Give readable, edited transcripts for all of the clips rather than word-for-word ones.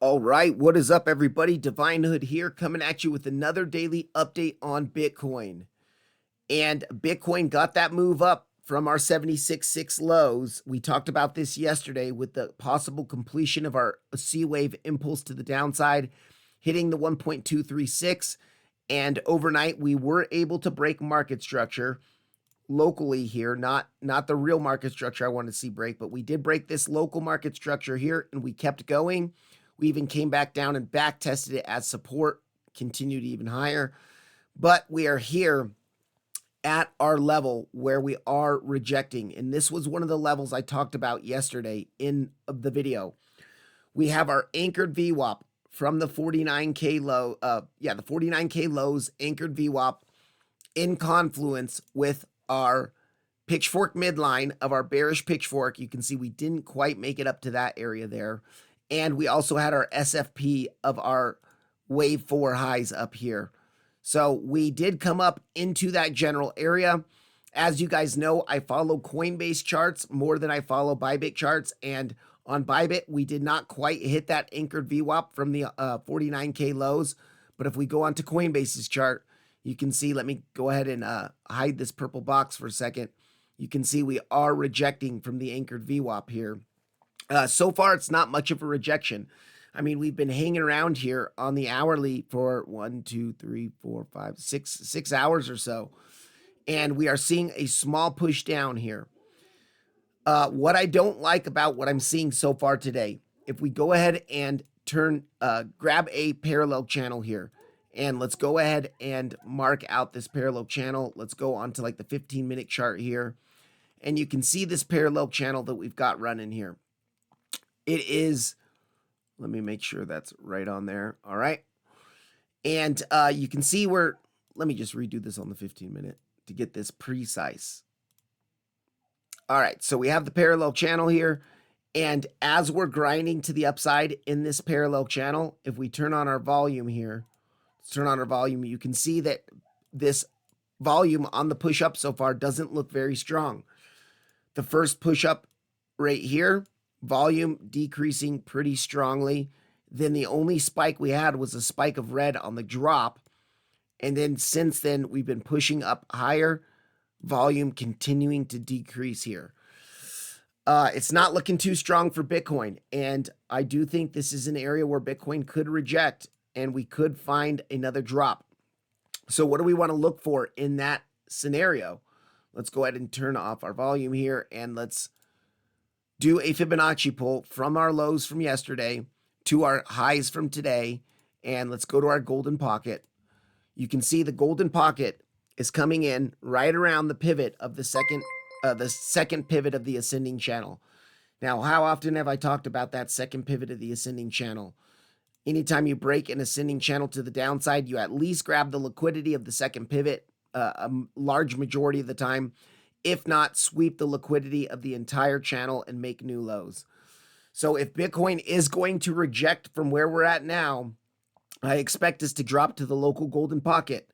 All right, what is up, everybody? Divine Hood here, coming at you with another daily update on Bitcoin. And Bitcoin got that move up from our 76.6 lows. We talked about this yesterday with the possible completion of our C wave impulse to the downside, hitting the 1.236. And overnight, we were able to break market structure locally here, not the real market structure I want to see break, but we did break this local market structure here, and we kept going. We even came back down and back tested it as support, continued even higher. But we are here at our level where we are rejecting. And this was one of the levels I talked about yesterday in the video. We have our anchored VWAP from the 49K low, the 49K lows anchored VWAP in confluence with our pitchfork midline of our bearish pitchfork. You can see we didn't quite make it up to that area there. And we also had our SFP of our wave 4 highs up here. So we did come up into that general area. As you guys know, I follow Coinbase charts more than I follow Bybit charts. And on Bybit, we did not quite hit that anchored VWAP from the 49K lows. But if we go onto Coinbase's chart, you can see, let me go ahead and hide this purple box for a second. You can see we are rejecting from the anchored VWAP here. So far, it's not much of a rejection. I mean, we've been hanging around here on the hourly for 6 hours or so. And we are seeing a small push down here. What I don't like about what I'm seeing so far today, if we go ahead and grab a parallel channel here, and let's go ahead and mark out this parallel channel. Let's go on to like the 15-minute chart here. And you can see this parallel channel that we've got running here. It is, let me make sure that's right on there. All right. And you can see where, let me just redo this on the 15-minute to get this precise. All right. So we have the parallel channel here. And as we're grinding to the upside in this parallel channel, if we turn on our volume here, you can see that this volume on the push up so far doesn't look very strong. The first push up right here, volume decreasing pretty strongly. Then the only spike we had was a spike of red on the drop. And then since then, we've been pushing up higher, volume continuing to decrease here. It's not looking too strong for Bitcoin. And I do think this is an area where Bitcoin could reject and we could find another drop. So what do we want to look for in that scenario? Let's go ahead and turn off our volume here and let's do a Fibonacci pull from our lows from yesterday to our highs from today. And let's go to our golden pocket. You can see the golden pocket is coming in right around the pivot of the second pivot of the ascending channel. Now, how often have I talked about that second pivot of the ascending channel? Anytime you break an ascending channel to the downside, you at least grab the liquidity of the second pivot a large majority of the time. If not, sweep the liquidity of the entire channel and make new lows. So if Bitcoin is going to reject from where we're at now, I expect us to drop to the local golden pocket.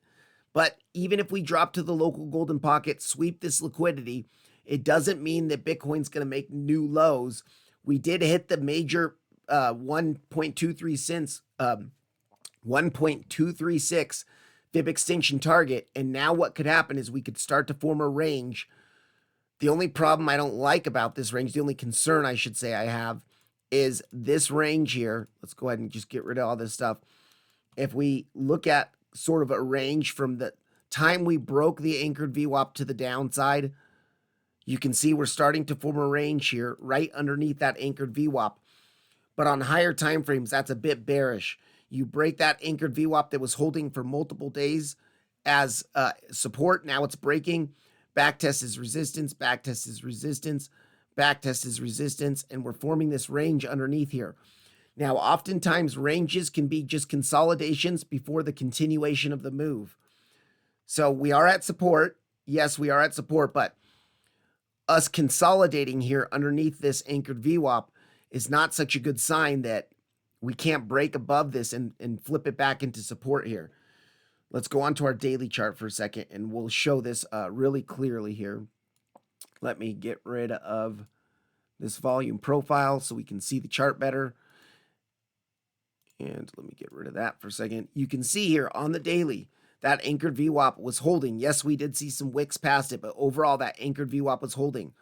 But even if we drop to the local golden pocket, sweep this liquidity, it doesn't mean that Bitcoin's going to make new lows. We did hit the major 1.236 fib extension target. And now what could happen is we could start to form a range. The only problem I don't like about this range, the only concern I should say I have, is this range here. Let's go ahead and just get rid of all this stuff. If we look at sort of a range from the time we broke the anchored VWAP to the downside, you can see we're starting to form a range here right underneath that anchored VWAP. But on higher time frames, that's a bit bearish. You break that anchored VWAP that was holding for multiple days as support. Now it's breaking. Backtest is resistance, backtest is resistance, backtest is resistance, and we're forming this range underneath here. Now, oftentimes ranges can be just consolidations before the continuation of the move. So we are at support. Yes, we are at support, but us consolidating here underneath this anchored VWAP is not such a good sign that we can't break above this and flip it back into support here. Let's go on to our daily chart for a second, and we'll show this really clearly here. Let me get rid of this volume profile so we can see the chart better. And let me get rid of that for a second. You can see here on the daily, that anchored VWAP was holding. Yes, we did see some wicks past it, but overall that anchored VWAP was holding.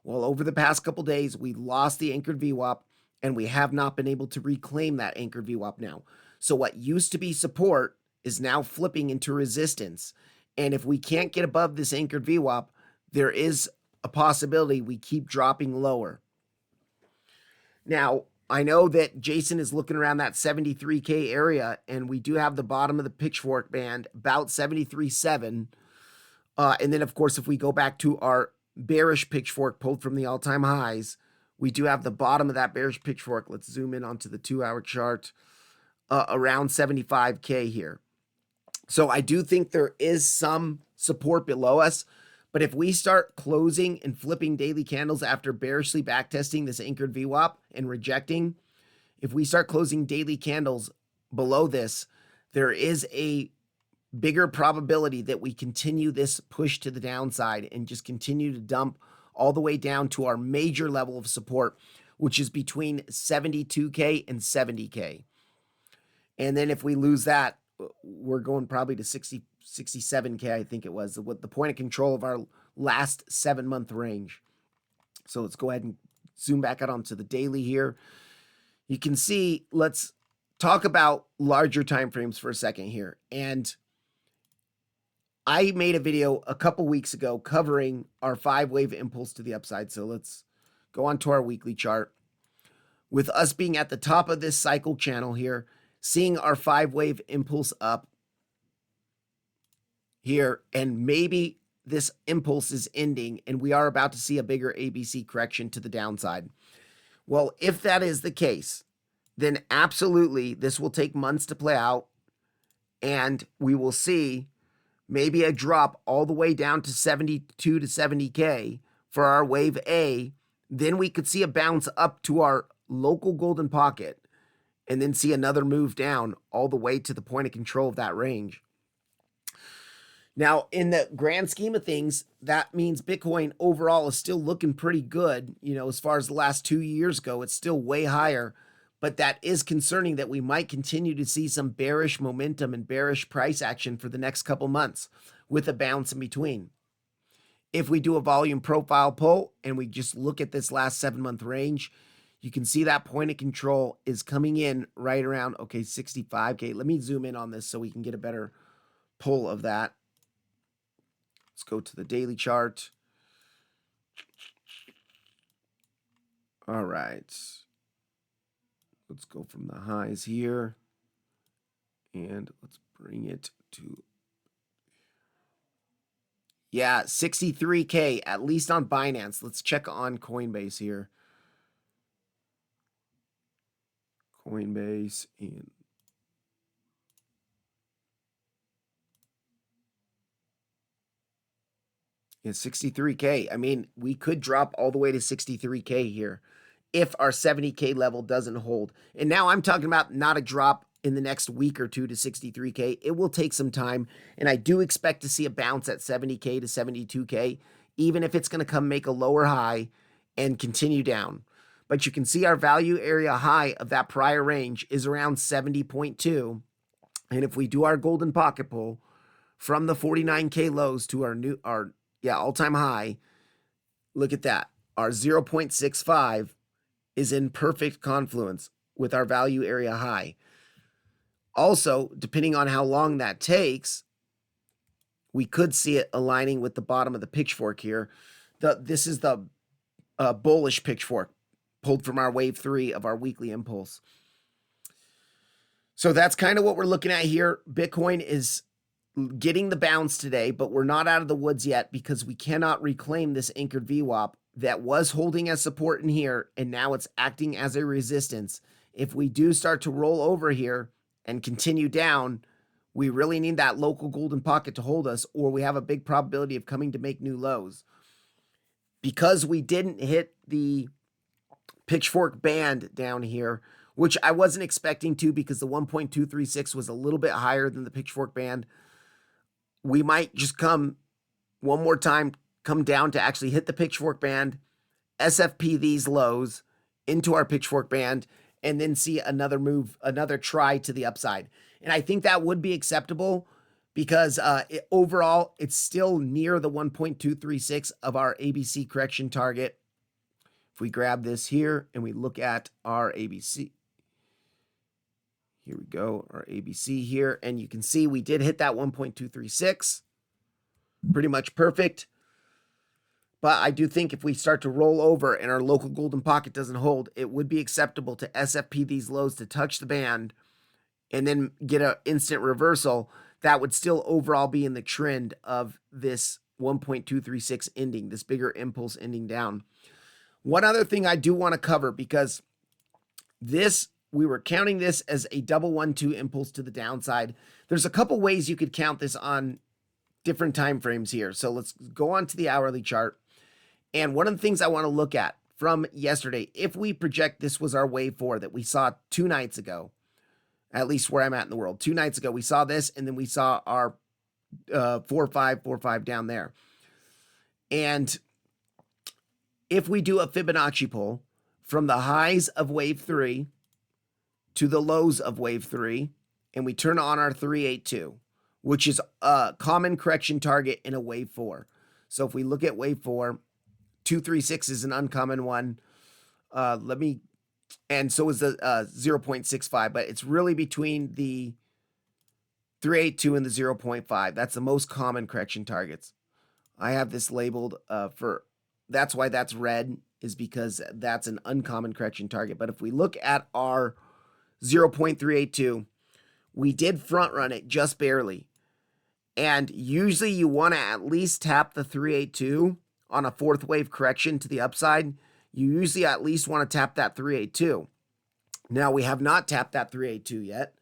Well, over the past couple days, we lost the anchored VWAP, and we have not been able to reclaim that anchored VWAP now. So what used to be support is now flipping into resistance. And if we can't get above this anchored VWAP, there is a possibility we keep dropping lower. Now, I know that Jason is looking around that 73K area, and we do have the bottom of the pitchfork band about 73.7. And then, of course, if we go back to our bearish pitchfork pulled from the all-time highs, we do have the bottom of that bearish pitchfork. Let's zoom in onto the 2-hour chart, around 75K here. So I do think there is some support below us. But if we start closing and flipping daily candles after bearishly backtesting this anchored VWAP and rejecting, if we start closing daily candles below this, there is a bigger probability that we continue this push to the downside and just continue to dump all the way down to our major level of support, which is between 72K and 70K. And then if we lose that, we're going probably to 67K, I think it was, with the point of control of our last 7-month range. So let's go ahead and zoom back out onto the daily here. You can see, let's talk about larger time frames for a second here. And I made a video a couple weeks ago covering our 5-wave impulse to the upside. So let's go on to our weekly chart. With us being at the top of this cycle channel here, seeing our 5-wave impulse up here, and maybe this impulse is ending and we are about to see a bigger ABC correction to the downside. Well, if that is the case, then absolutely this will take months to play out, and we will see maybe a drop all the way down to 72 to 70K for our wave A. Then we could see a bounce up to our local golden pocket, and then see another move down all the way to the point of control of that range. Now, in the grand scheme of things, that means Bitcoin overall is still looking pretty good. You know, as far as the last 2 years go, it's still way higher, but that is concerning that we might continue to see some bearish momentum and bearish price action for the next couple months with a bounce in between. If we do a volume profile pull and we just look at this last 7-month range, you can see that point of control is coming in right around, okay, 65K. Let me zoom in on this so we can get a better pull of that. Let's go to the daily chart. All right. Let's go from the highs here. And let's bring it to, yeah, 63K, at least on Binance. Let's check on Coinbase here. Coinbase and yeah, 63K. I mean, we could drop all the way to 63K here if our 70K level doesn't hold. And now I'm talking about not a drop in the next week or two to 63K. It will take some time, and I do expect to see a bounce at 70K to 72K, even if it's going to come make a lower high and continue down. But you can see our value area high of that prior range is around 70.2. And if we do our golden pocket pull from the 49K lows to our all-time high, look at that. Our 0.65 is in perfect confluence with our value area high. Also, depending on how long that takes, we could see it aligning with the bottom of the pitchfork here. This is the bullish pitchfork pulled from our wave 3 of our weekly impulse. So that's kind of what we're looking at here. Bitcoin is getting the bounce today, but we're not out of the woods yet because we cannot reclaim this anchored VWAP that was holding as support in here, and now it's acting as a resistance. If we do start to roll over here and continue down, we really need that local golden pocket to hold us, or we have a big probability of coming to make new lows. Because we didn't hit the pitchfork band down here, which I wasn't expecting to because the 1.236 was a little bit higher than the pitchfork band, we might just come one more time, come down to actually hit the pitchfork band, SFP these lows into our pitchfork band, and then see another move, another try to the upside. And I think that would be acceptable because overall, it's still near the 1.236 of our ABC correction target. If we grab this here and we look at our ABC, here we go, our ABC here, and you can see we did hit that 1.236, pretty much perfect. But I do think if we start to roll over and our local golden pocket doesn't hold, it would be acceptable to SFP these lows to touch the band and then get an instant reversal. That would still overall be in the trend of this 1.236 ending, this bigger impulse ending down. One other thing I do want to cover, because this, we were counting this as a double 1-2 impulse to the downside. There's a couple ways you could count this on different time frames here. So let's go on to the hourly chart. And one of the things I want to look at from yesterday, if we project this was our wave 4 that we saw 2 nights ago, at least where I'm at in the world, 2 nights ago, we saw this, and then we saw our 4-5 down there. And if we do a Fibonacci pull from the highs of wave 3 to the lows of wave 3, and we turn on our 382, which is a common correction target in a wave 4. So if we look at wave 4, 236 is an uncommon one. And so is the 0.65, but it's really between the 382 and the 0.5. That's the most common correction targets. I have this labeled that's why that's red, is because that's an uncommon correction target. But if we look at our 0.382, we did front run it just barely. And usually you want to at least tap the 382 on a fourth wave correction to the upside. You usually at least want to tap that 382. Now we have not tapped that 382 yet.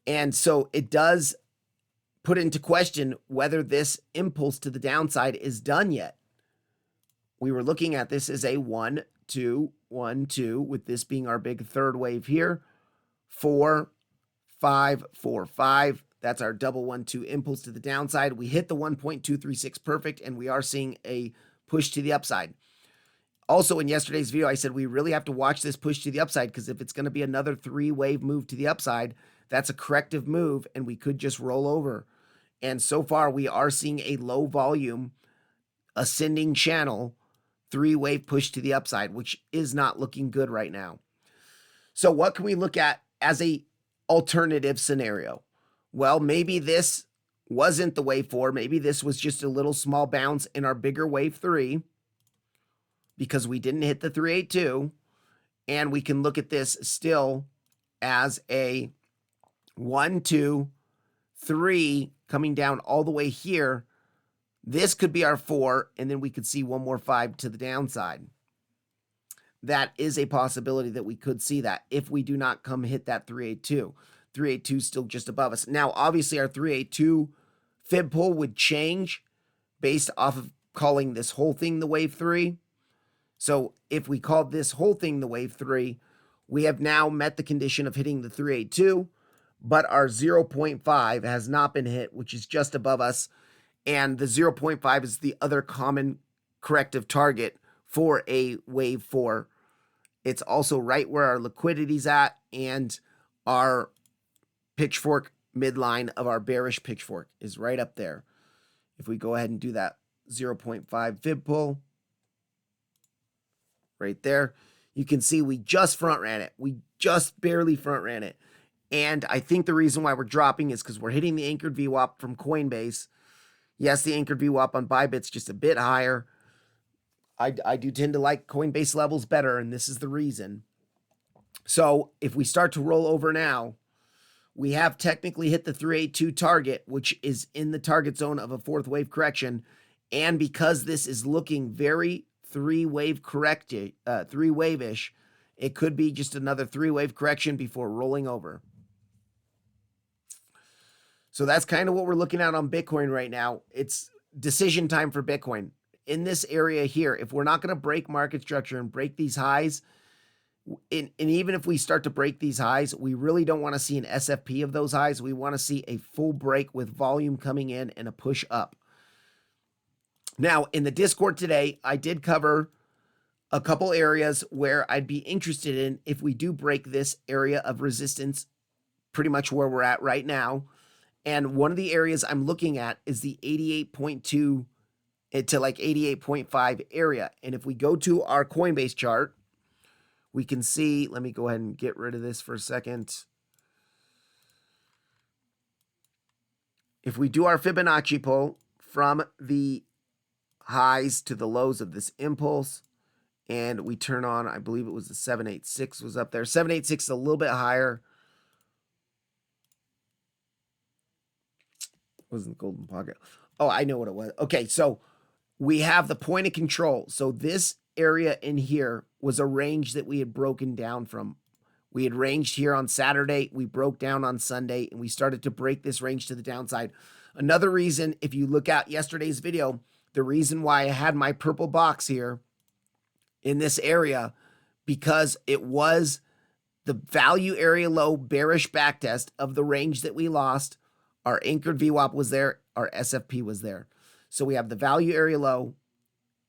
And so it does put into question whether this impulse to the downside is done yet. We were looking at this as a 1, 2, 1, 2, with this being our big third wave here. 4, 5, 4, 5. That's our double 1-2 impulse to the downside. We hit the 1.236 perfect, and we are seeing a push to the upside. Also, in yesterday's video, I said we really have to watch this push to the upside, because if it's going to be another 3-wave move to the upside, that's a corrective move, and we could just roll over. And so far, we are seeing a low volume ascending channel 3-wave push to the upside, which is not looking good right now. So what can we look at as a alternative scenario? Well, maybe this wasn't the wave 4. Maybe this was just a little small bounce in our bigger wave 3 because we didn't hit the 382. And we can look at this still as a 1, 2, 3 coming down all the way here. This could be our 4, and then we could see one more 5 to the downside. That is a possibility that we could see that if we do not come hit that 382. 382 is still just above us. Now, obviously, our 382 fib pull would change based off of calling this whole thing the wave 3. So if we called this whole thing the wave 3, we have now met the condition of hitting the 382, but our 0.5 has not been hit, which is just above us. And the 0.5 is the other common corrective target for a wave 4. It's also right where our liquidity's at and our pitchfork midline of our bearish pitchfork is right up there. If we go ahead and do that 0.5 fib pull right there, you can see we just front ran it. We just barely front ran it. And I think the reason why we're dropping is because we're hitting the anchored VWAP from Coinbase. Yes, the anchored VWAP on Bybit's just a bit higher. I do tend to like Coinbase levels better, and this is the reason. So if we start to roll over now, we have technically hit the 382 target, which is in the target zone of a fourth wave correction. And because this is looking very 3-wave corrected, 3-wave-ish, it could be just another 3-wave correction before rolling over. So that's kind of what we're looking at on Bitcoin right now. It's decision time for Bitcoin. In this area here, if we're not going to break market structure and break these highs, and even if we start to break these highs, we really don't want to see an SFP of those highs. We want to see a full break with volume coming in and a push up. Now, in the Discord today, I did cover a couple areas where I'd be interested in if we do break this area of resistance, pretty much where we're at right now. And one of the areas I'm looking at is the 88.2 to like 88.5 area. And if we go to our Coinbase chart, we can see, let me go ahead and get rid of this for a second. If we do our Fibonacci pull from the highs to the lows of this impulse, and we turn on, I believe it was the 786 was up there. 786 is a little bit higher. Wasn't golden pocket. Oh, I know what it was. Okay, so we have the point of control. So this area in here was a range that we had broken down from. We had ranged here on Saturday. We broke down on Sunday, and we started to break this range to the downside. Another reason, if you look at yesterday's video, the reason why I had my purple box here in this area, because it was the value area low bearish backtest of the range that we lost. Our anchored VWAP was there. Our SFP was there. So we have the value area low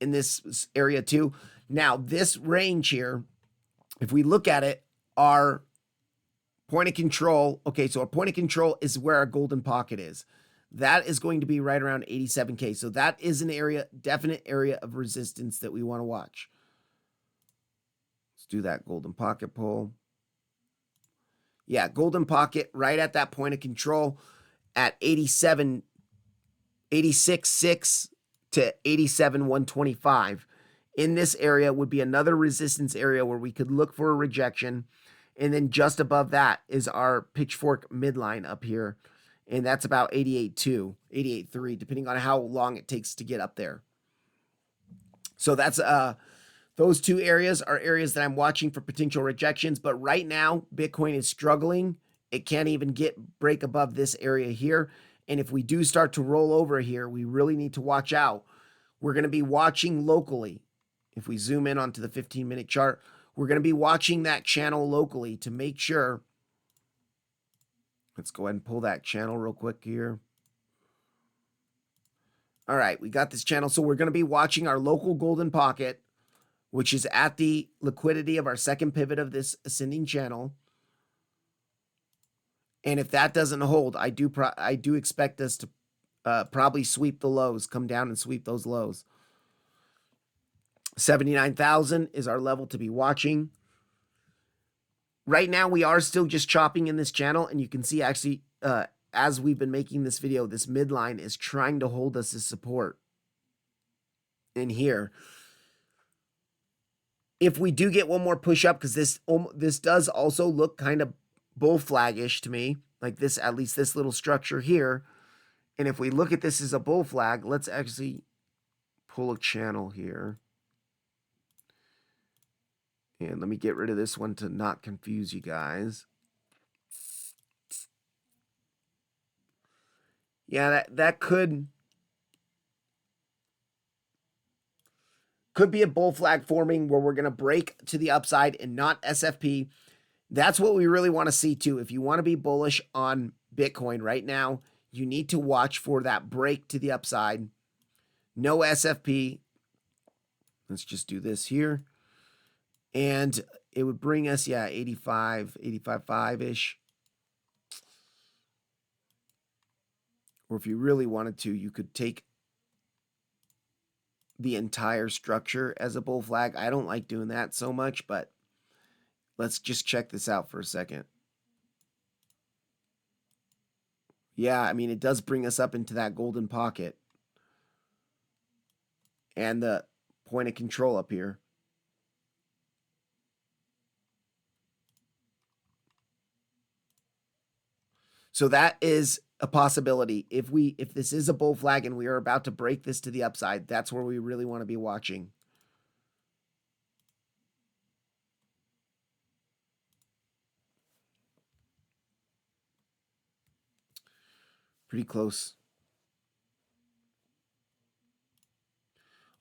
in this area too. Now, this range here, if we look at it, our point of control, okay, so our point of control is where our golden pocket is. That is going to be right around 87K. So that is an area, definite area of resistance that we want to watch. Let's do that golden pocket pull. Yeah, golden pocket right at that point of control at 86.6 to 87.125. In this area would be another resistance area where we could look for a rejection. And then just above that is our pitchfork midline up here. And that's about 88.2, 88.3, depending on how long it takes to get up there. So that's those two areas are areas that I'm watching for potential rejections. But right now, Bitcoin is struggling. It can't even break above this area here. And if we do start to roll over here, we really need to watch out. We're going to be watching locally. If we zoom in onto the 15-minute chart, we're going to be watching that channel locally to make sure. Let's go ahead and pull that channel real quick here. All right, we got this channel. So we're going to be watching our local golden pocket, which is at the liquidity of our second pivot of this ascending channel. And if that doesn't hold, I do expect us to probably sweep the lows, come down and sweep those lows. 79,000 is our level to be watching. Right now, we are still just chopping in this channel, and you can see actually, as we've been making this video, this midline is trying to hold us as support in here. If we do get one more push up, because this does also look kind of bull flaggish to me, like this, at least this little structure here. And if we look at this as a bull flag, let's actually pull a channel here. And let me get rid of this one to not confuse you guys. Yeah, that could be a bull flag forming where we're going to break to the upside and not SFP. That's what we really want to see too. If you want to be bullish on Bitcoin right now, you need to watch for that break to the upside. No SFP. Let's just do this here. And it would bring us, yeah, 85.5-ish. Or if you really wanted to, you could take the entire structure as a bull flag. I don't like doing that so much, but let's just check this out for a second. Yeah, I mean, it does bring us up into that golden pocket. And the point of control up here. So that is a possibility. If this is a bull flag and we are about to break this to the upside, that's where we really want to be watching. Pretty close.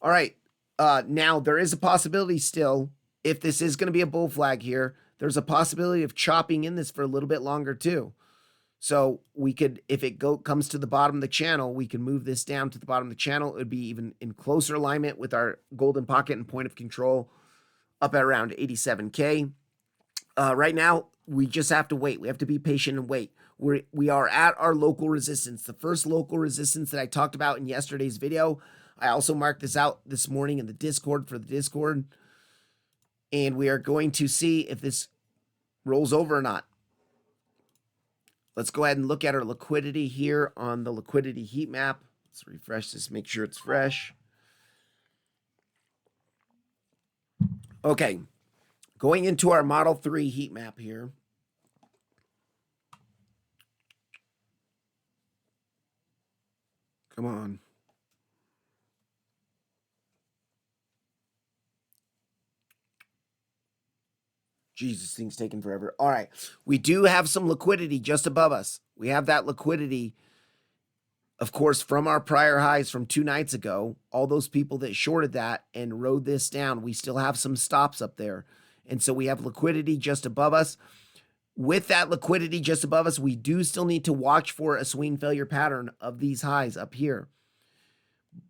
All right. Now, there is a possibility still, if this is going to be a bull flag here, there's a possibility of chopping in this for a little bit longer too. So we could, if it comes to the bottom of the channel, we can move this down to the bottom of the channel. It would be even in closer alignment with our golden pocket and point of control. up at around 87K. Right now, we just have to wait. We have to be patient and wait. We are at our local resistance. The first local resistance that I talked about in yesterday's video. I also marked this out this morning in the Discord for the Discord. And we are going to see if this rolls over or not. Let's go ahead and look at our liquidity here on the liquidity heat map. Let's refresh this, make sure it's fresh. Okay, going into our Model 3 heat map here. Come on. Jesus, thing's taking forever. All right, we do have some liquidity just above us. We have that liquidity, of course, from our prior highs from 2 nights ago. All those people that shorted that and rode this down, we still have some stops up there. And so we have liquidity just above us. With that liquidity just above us, we do still need to watch for a swing failure pattern of these highs up here.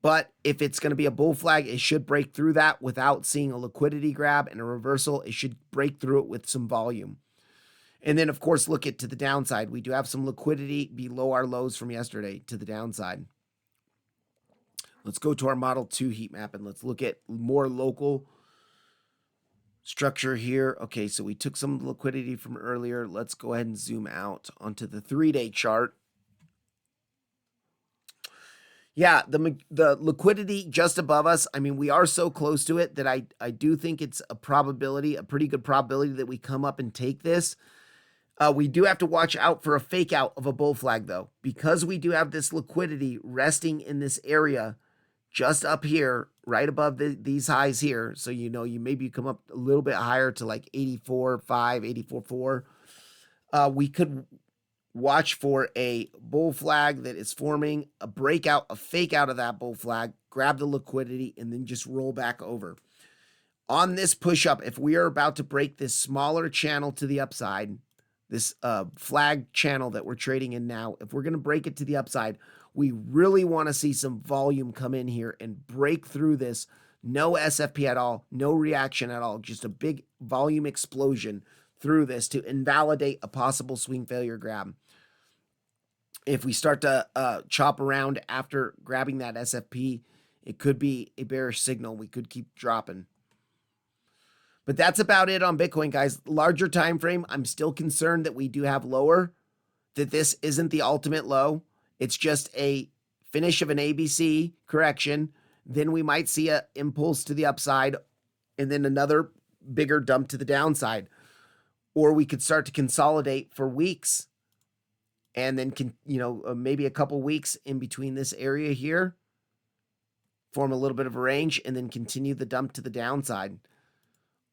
But if it's going to be a bull flag, it should break through that without seeing a liquidity grab and a reversal. It should break through it with some volume. And then, of course, look at to the downside. We do have some liquidity below our lows from yesterday to the downside. Let's go to our Model 2 heat map and let's look at more local structure here. Okay, so we took some liquidity from earlier. Let's go ahead and zoom out onto the 3-day chart. Yeah, the liquidity just above us, I mean, we are so close to it that I do think it's a probability, a pretty good probability that we come up and take this. We do have to watch out for a fake out of a bull flag, though, because we do have this liquidity resting in this area just up here, right above these highs here. So, you know, maybe come up a little bit higher to like 84.5, 84.4. We could watch for a bull flag that is forming, a breakout, a fake out of that bull flag, grab the liquidity, and then just roll back over. On this push up, if we are about to break this smaller channel to the upside, this flag channel that we're trading in now, if we're going to break it to the upside, we really want to see some volume come in here and break through this. No SFP at all, no reaction at all, just a big volume explosion through this to invalidate a possible swing failure grab. If we start to chop around after grabbing that SFP, it could be a bearish signal. We could keep dropping. But that's about it on Bitcoin, guys. Larger time frame, I'm still concerned that we do have lower, that this isn't the ultimate low. It's just a finish of an ABC correction. Then we might see an impulse to the upside and then another bigger dump to the downside. Or we could start to consolidate for weeks and then, maybe a couple weeks in between this area here, form a little bit of a range, and then continue the dump to the downside.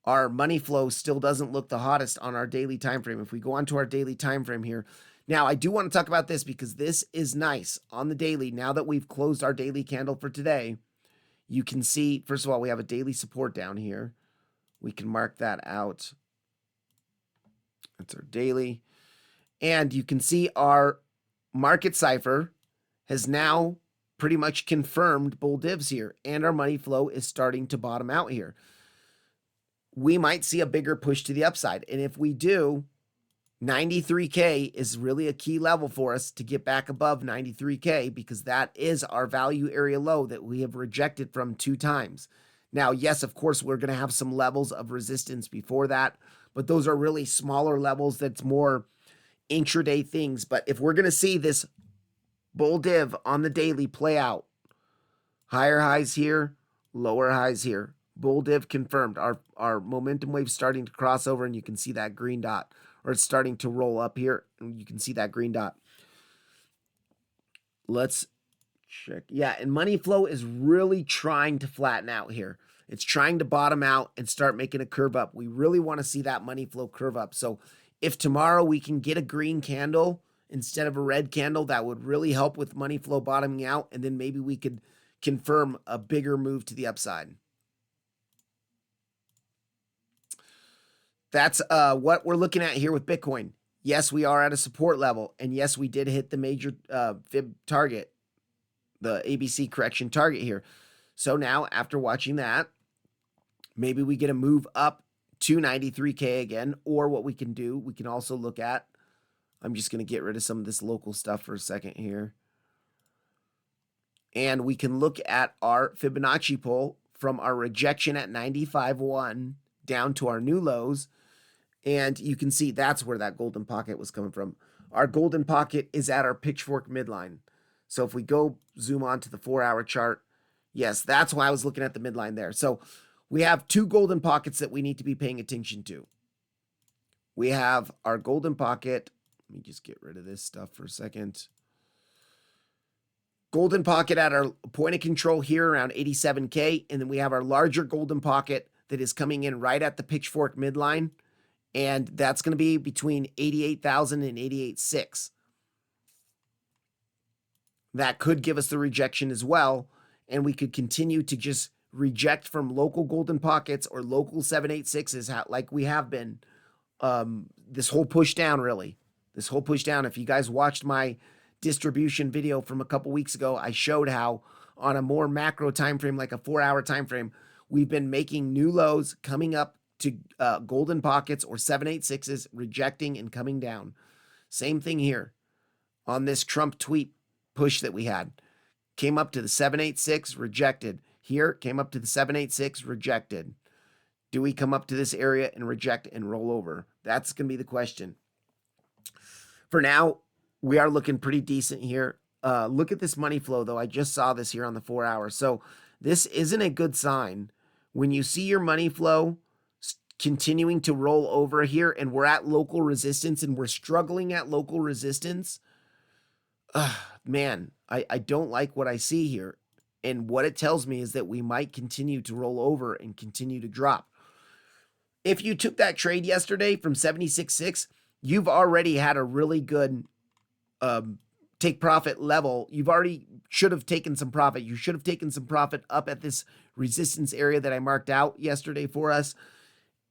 Our money flow still doesn't look the hottest on our daily time frame. If we go onto our daily time frame here, now I do want to talk about this because this is nice on the daily. Now that we've closed our daily candle for today, you can see, first of all, we have a daily support down here. We can mark that out. That's our daily. And you can see our market cipher has now pretty much confirmed bull divs here, and our money flow is starting to bottom out here. We might see a bigger push to the upside. And if we do, 93K is really a key level for us to get back above 93K, because that is our value area low that we have rejected from 2 times. Now, yes, of course, we're going to have some levels of resistance before that, but those are really smaller levels. That's more intraday things. But if we're going to see this bull div on the daily play out, higher highs here, lower highs here, bull div confirmed. Our momentum wave starting to cross over, and you can see that green dot, or it's starting to roll up here, and you can see that green dot. Let's check. Yeah, and money flow is really trying to flatten out here. It's trying to bottom out and start making a curve up. We really want to see that money flow curve up. So if tomorrow we can get a green candle instead of a red candle, that would really help with money flow bottoming out, and then maybe we could confirm a bigger move to the upside. That's what we're looking at here with Bitcoin. Yes, we are at a support level, and yes, we did hit the major fib target, the ABC correction target here. So now, after watching that, Maybe we get a move up to 93K again, or what we can do, we can also look at, I'm just going to get rid of some of this local stuff for a second here. And we can look at our Fibonacci pull from our rejection at 95.1 down to our new lows. And you can see that's where that golden pocket was coming from. Our golden pocket is at our pitchfork midline. So if we go zoom on to the 4-hour chart, yes, that's why I was looking at the midline there. So we have two golden pockets that we need to be paying attention to. We have our golden pocket. Let me just get rid of this stuff for a second. Golden pocket at our point of control here around 87K. And then we have our larger golden pocket that is coming in right at the pitchfork midline. And that's going to be between 88,000 and 88.6. That could give us the rejection as well. And we could continue to just reject from local golden pockets or local 786s like we have been this whole push down, really. This whole push down. If you guys watched my distribution video from a couple weeks ago, I showed how on a more macro time frame, like a 4-hour time frame, we've been making new lows, coming up to golden pockets or 786s, rejecting and coming down. Same thing here on this Trump tweet push that we had. Came up to the 786, rejected. Here, came up to the 786, rejected. Do we come up to this area and reject and roll over? That's going to be the question. For now, we are looking pretty decent here. Look at this money flow, though. I just saw this here on the 4 hours. So this isn't a good sign. When you see your money flow continuing to roll over here and we're at local resistance and we're struggling at local resistance, man, I don't like what I see here. And what it tells me is that we might continue to roll over and continue to drop. If you took that trade yesterday from 76.6, you've already had a really good take profit level. You've already should have taken some profit. You should have taken some profit up at this resistance area that I marked out yesterday for us.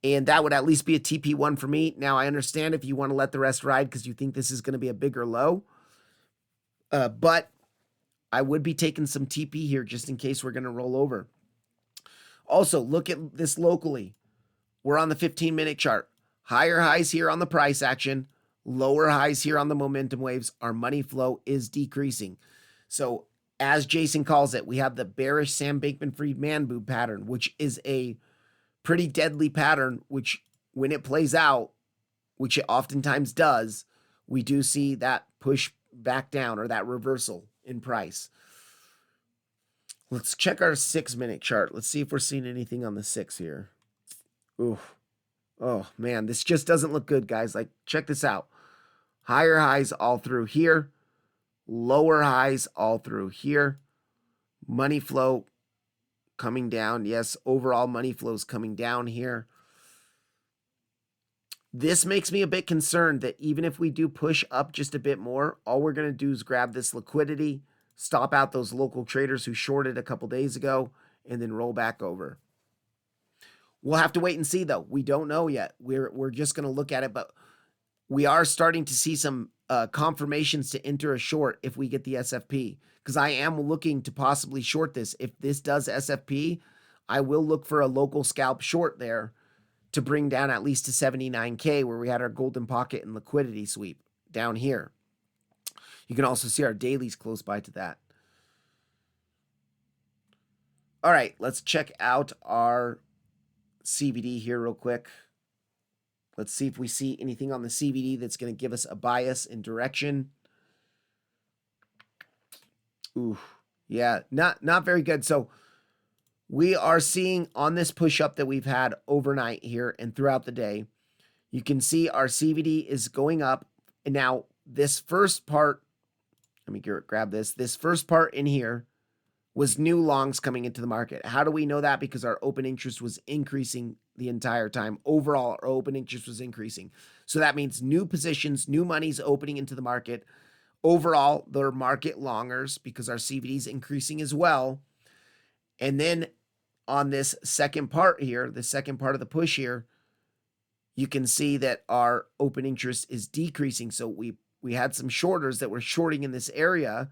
And that would at least be a TP1 for me. Now, I understand if you want to let the rest ride because you think this is going to be a bigger low. But I would be taking some TP here just in case we're going to roll over. Also, look at this locally. We're on the 15-minute chart. Higher highs here on the price action. Lower highs here on the momentum waves. Our money flow is decreasing. So as Jason calls it, we have the bearish Sam Bankman-Fried man boob pattern, which is a pretty deadly pattern, which when it plays out, which it oftentimes does, we do see that push back down or that reversal in price. Let's check our 6-minute chart. Let's see if we're seeing anything on the 6 here. Ooh. Oh, man, this just doesn't look good, guys. Like, check this out. Higher highs all through here. Lower highs all through here. Money flow coming down. Yes, overall money flow is coming down here. This makes me a bit concerned that even if we do push up just a bit more, all we're going to do is grab this liquidity, stop out those local traders who shorted a couple days ago, and then roll back over. We'll have to wait and see, though. We don't know yet. We're just going to look at it, but we are starting to see some confirmations to enter a short if we get the SFP, because I am looking to possibly short this. If this does SFP, I will look for a local scalp short there to bring down at least to 79K where we had our golden pocket and liquidity sweep down here. You can also see our dailies close by to that. All right, let's check out our CVD here real quick. Let's see if we see anything on the CVD that's going to give us a bias and direction. Ooh, yeah, not very good. So we are seeing on this push up that we've had overnight here and throughout the day, you can see our CVD is going up. And now this first part, let me grab this. This first part in here was new longs coming into the market. How do we know that? Because our open interest was increasing the entire time. Overall, our open interest was increasing. So that means new positions, new money's opening into the market. Overall, they're market longers because our CVD is increasing as well. And then on this second part here, the second part of the push here, you can see that our open interest is decreasing. So we had some shorters that were shorting in this area,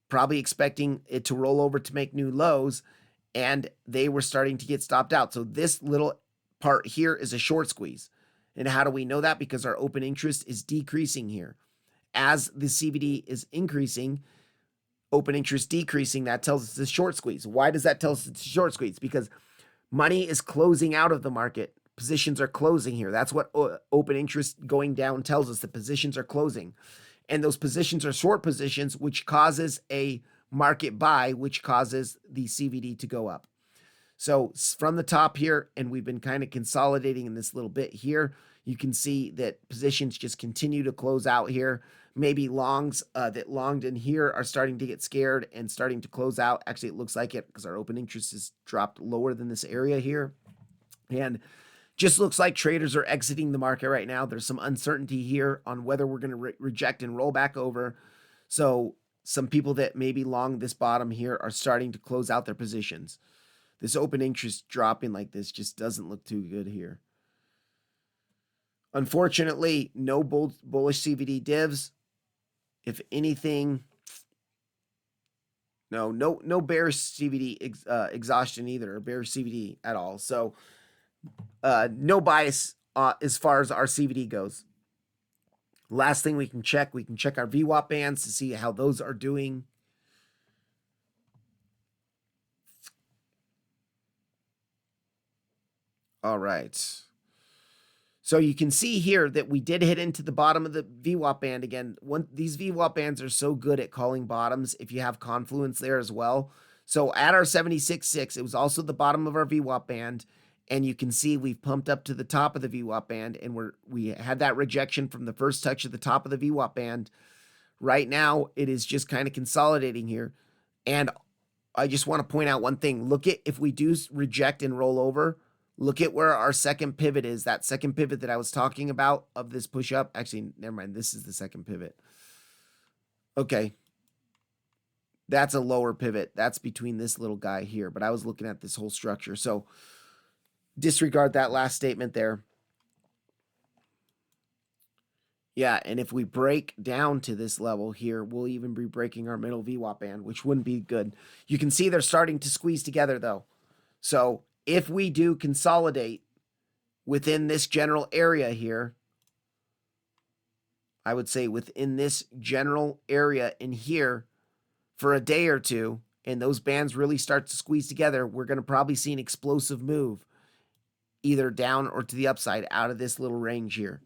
probably expecting it to roll over to make new lows. and they were starting to get stopped out. So this little part here is a short squeeze. And how do we know that? Because our open interest is decreasing here. As the CVD is increasing, open interest decreasing, that tells us it's a short squeeze. Why does that tell us it's a short squeeze? Because money is closing out of the market. Positions are closing here. That's what open interest going down tells us. The positions are closing. And those positions are short positions, which causes a market buy, which causes the CVD to go up. So from the top here, and we've been kind of consolidating in this little bit here, you can see that positions just continue to close out here. Maybe longs that longed in here are starting to get scared and starting to close out. Actually, it looks like it because our open interest has dropped lower than this area here. And just looks like traders are exiting the market right now. There's some uncertainty here on whether we're going to reject and roll back over. So some people that maybe long this bottom here are starting to close out their positions. This open interest dropping like this just doesn't look too good here. Unfortunately, no bullish CVD divs. If anything, no bearish CVD exhaustion either, or bearish CVD at all. So no bias as far as our CVD goes. Last thing we can check our VWAP bands to see how those are doing. All right. So you can see here that we did hit into the bottom of the VWAP band again. These VWAP bands are so good at calling bottoms if you have confluence there as well. So at our 76.6, it was also the bottom of our VWAP band. And you can see we've pumped up to the top of the VWAP band, and we had that rejection from the first touch of the top of the VWAP band. Right now, it is just kind of consolidating here. And I just want to point out one thing. Look at, if we do reject and roll over, look at where our second pivot is. That second pivot that I was talking about of this push up. Actually, never mind. This is the second pivot. Okay. That's a lower pivot. That's between this little guy here. But I was looking at this whole structure. So disregard that last statement there. Yeah, and if we break down to this level here, we'll even be breaking our middle VWAP band, which wouldn't be good. You can see they're starting to squeeze together, though. So if we do consolidate within this general area here, I would say within this general area in here for a day or two, and those bands really start to squeeze together, we're going to probably see an explosive move either down or to the upside out of this little range here.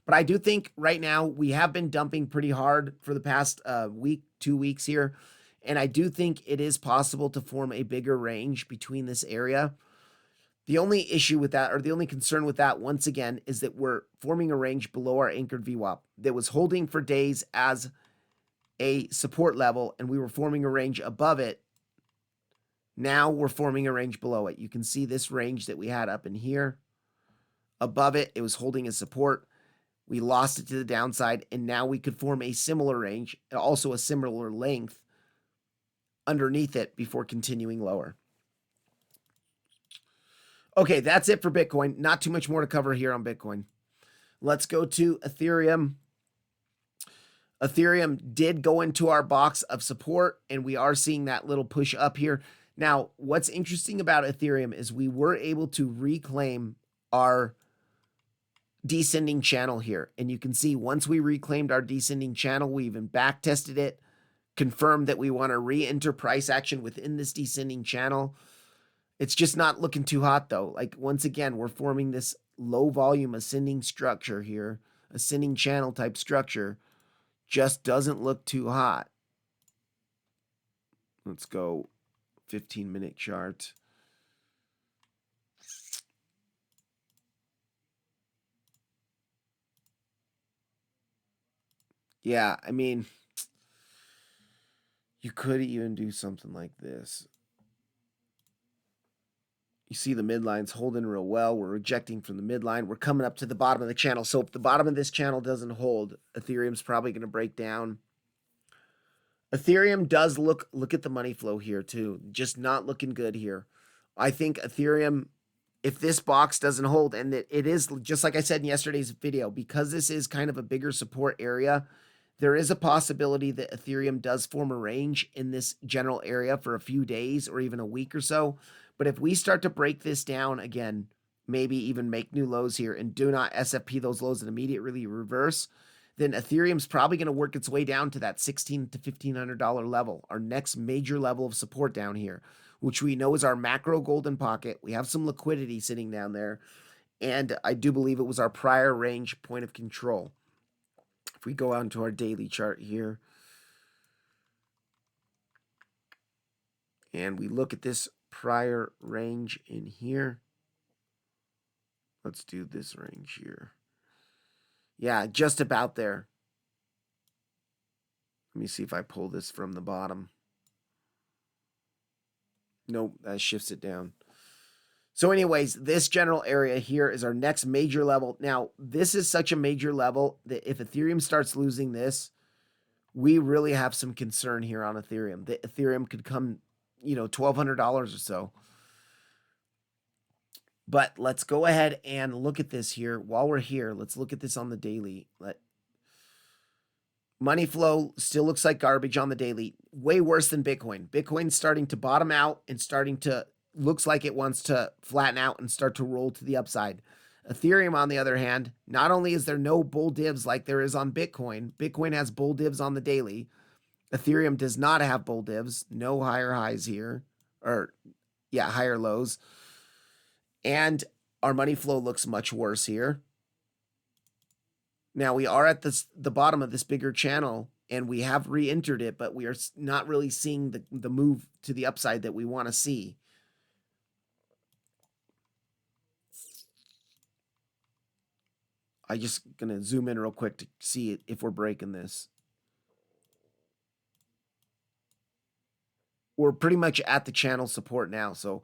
But I do think right now we have been dumping pretty hard for the past week, 2 weeks here. And I do think it is possible to form a bigger range between this area. The only issue with that, or the only concern with that, once again, is that we're forming a range below our anchored VWAP that was holding for days as a support level, and we were forming a range above it. Now we're forming a range below it. You can see this range that we had up in here. Above it, it was holding a support. We lost it to the downside, and now we could form a similar range, also a similar length underneath it before continuing lower. Okay, that's it for Bitcoin. Not too much more to cover here on Bitcoin. Let's go to Ethereum. Ethereum did go into our box of support, and we are seeing that little push up here. Now, what's interesting about Ethereum is we were able to reclaim our descending channel here. And you can see once we reclaimed our descending channel, we even back tested it, confirmed that we want to re-enter price action within this descending channel. It's just not looking too hot though. Like once again, we're forming this low volume ascending structure here, ascending channel type structure. Just doesn't look too hot. Let's go 15-minute chart. Yeah, I mean, you could even do something like this. You see the midline's holding real well. We're rejecting from the midline. We're coming up to the bottom of the channel. So if the bottom of this channel doesn't hold, Ethereum's probably going to break down. Ethereum does look at the money flow here too. Just not looking good here. I think Ethereum, if this box doesn't hold, and it is, just like I said in yesterday's video, because this is kind of a bigger support area, There is a possibility that Ethereum does form a range in this general area for a few days or even a week or so. But if we start to break this down again, maybe even make new lows here and do not SFP those lows and immediately reverse, then Ethereum's probably going to work its way down to that $1,600 to $1,500 level, our next major level of support down here, which we know is our macro golden pocket. We have some liquidity sitting down there, and I do believe it was our prior range point of control. If we go on to our daily chart here, and we look at this prior range in here, let's do this range here. Yeah, just about there. Let me see if I pull this from the bottom. Nope, that shifts it down. So anyways, this general area here is our next major level. Now, this is such a major level that if Ethereum starts losing this, we really have some concern here on Ethereum. That Ethereum could come, $1,200 or so. But let's go ahead and look at this here. While we're here, let's look at this on the daily. Money flow still looks like garbage on the daily. Way worse than Bitcoin. Bitcoin's starting to bottom out and looks like it wants to flatten out and start to roll to the upside. Ethereum, on the other hand, not only is there no bull divs like there is on Bitcoin, Bitcoin has bull divs on the daily. Ethereum does not have bull divs. No higher highs here. Higher lows. And our money flow looks much worse here. Now we are at the bottom of this bigger channel, and we have re-entered it, but we are not really seeing the move to the upside that we want to see. I just gonna zoom in real quick to see if we're breaking this. We're pretty much at the channel support now. So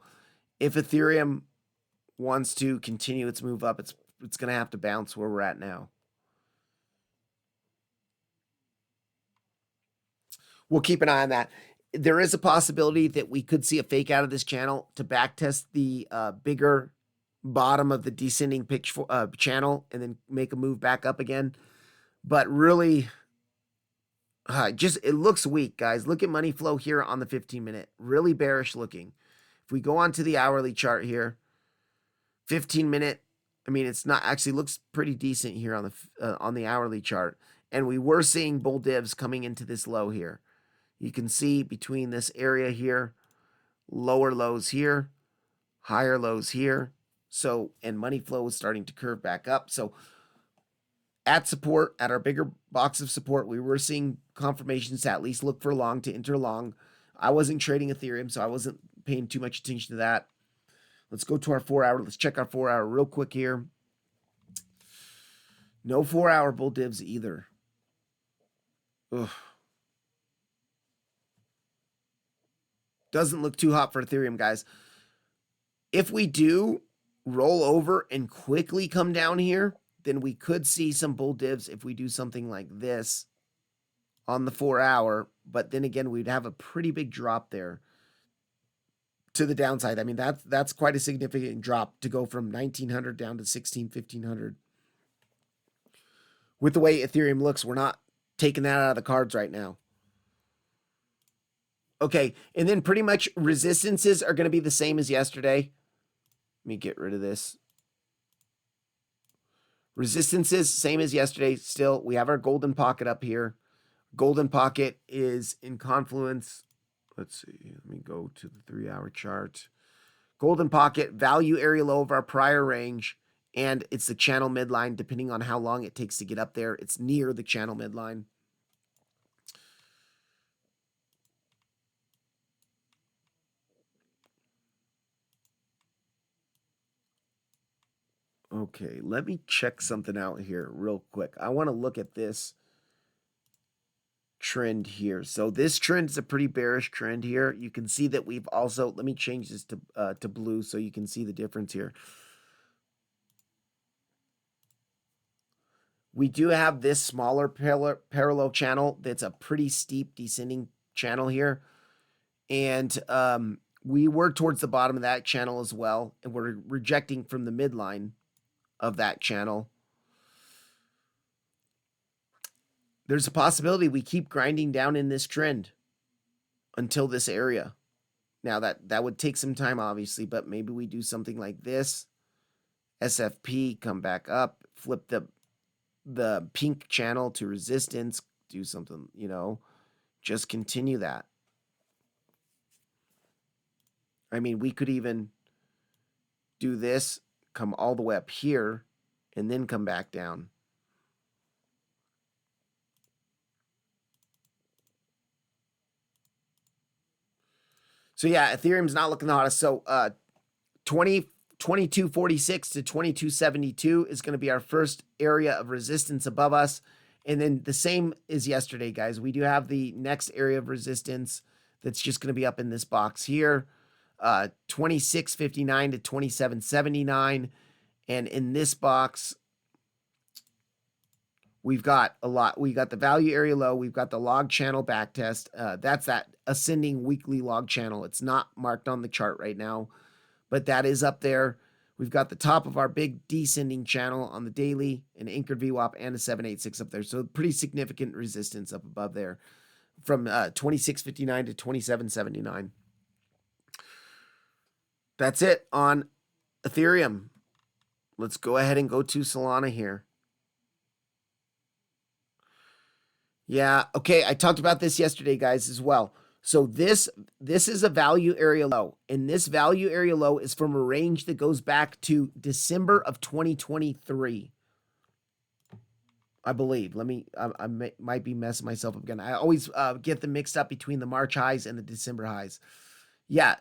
if Ethereum wants to continue its move up, it's gonna have to bounce where we're at now. We'll keep an eye on that. There is a possibility that we could see a fake out of this channel to backtest the bigger bottom of the descending pitch channel and then make a move back up again. But really, it looks weak, guys. Look at money flow here on the 15-minute. Really bearish looking. If we go on to the hourly chart here, 15-minute, it's not actually looks pretty decent here on the hourly chart. And we were seeing bull divs coming into this low here. You can see between this area here, lower lows here, higher lows here. So, and money flow is starting to curve back up. So at support, at our bigger box of support, we were seeing confirmations to at least look for long, to enter long. I wasn't trading Ethereum, so I wasn't paying too much attention to that. Let's go to our 4-hour. Let's check our 4-hour real quick here. No 4-hour bull divs either. Ugh. Doesn't look too hot for Ethereum, guys. If we do roll over and quickly come down here, then we could see some bull divs if we do something like this on the 4-hour. But then again, we'd have a pretty big drop there to the downside. That's quite a significant drop to go from 1,900 down to 1,500. With the way Ethereum looks, we're not taking that out of the cards right now. Okay, and then pretty much resistances are going to be the same as yesterday. Let me get rid of this. Resistances, same as yesterday. Still, we have our golden pocket up here. Golden pocket is in confluence. Let's see. Let me go to the 3-hour chart. Golden pocket, value area low of our prior range, and it's the channel midline, depending on how long it takes to get up there. It's near the channel midline. Okay, let me check something out here real quick. I want to look at this trend here. So this trend is a pretty bearish trend here. You can see that we've also, let me change this to blue so you can see the difference here. We do have this smaller parallel channel that's a pretty steep descending channel here. And we were towards the bottom of that channel as well. And we're rejecting from the midline of that channel. there's a possibility we keep grinding down in this trend until this area. Now that would take some time, obviously, but maybe we do something like this. SFP, come back up, flip the pink channel to resistance, do something, just continue that. I mean, we could even do this, come all the way up here, and then come back down. So yeah, Ethereum's not looking the hottest. So 2246 to 2272 is going to be our first area of resistance above us. And then the same as yesterday, guys. We do have the next area of resistance that's just going to be up in this box here. 2659 to 2779. And in this box, we've got a lot. We got the value area low. We've got the log channel back test. That's that ascending weekly log channel. It's not marked on the chart right now, but that is up there. We've got the top of our big descending channel on the daily, an anchored VWAP, and a 786 up there. So pretty significant resistance up above there from 2659 to 2779. That's it on Ethereum. Let's go ahead and go to Solana here. Yeah, okay, I talked about this yesterday, guys, as well. So this is a value area low, and this value area low is from a range that goes back to December of 2023. I believe. I might be messing myself up again. I always get them mixed up between the March highs and the December highs. Yeah,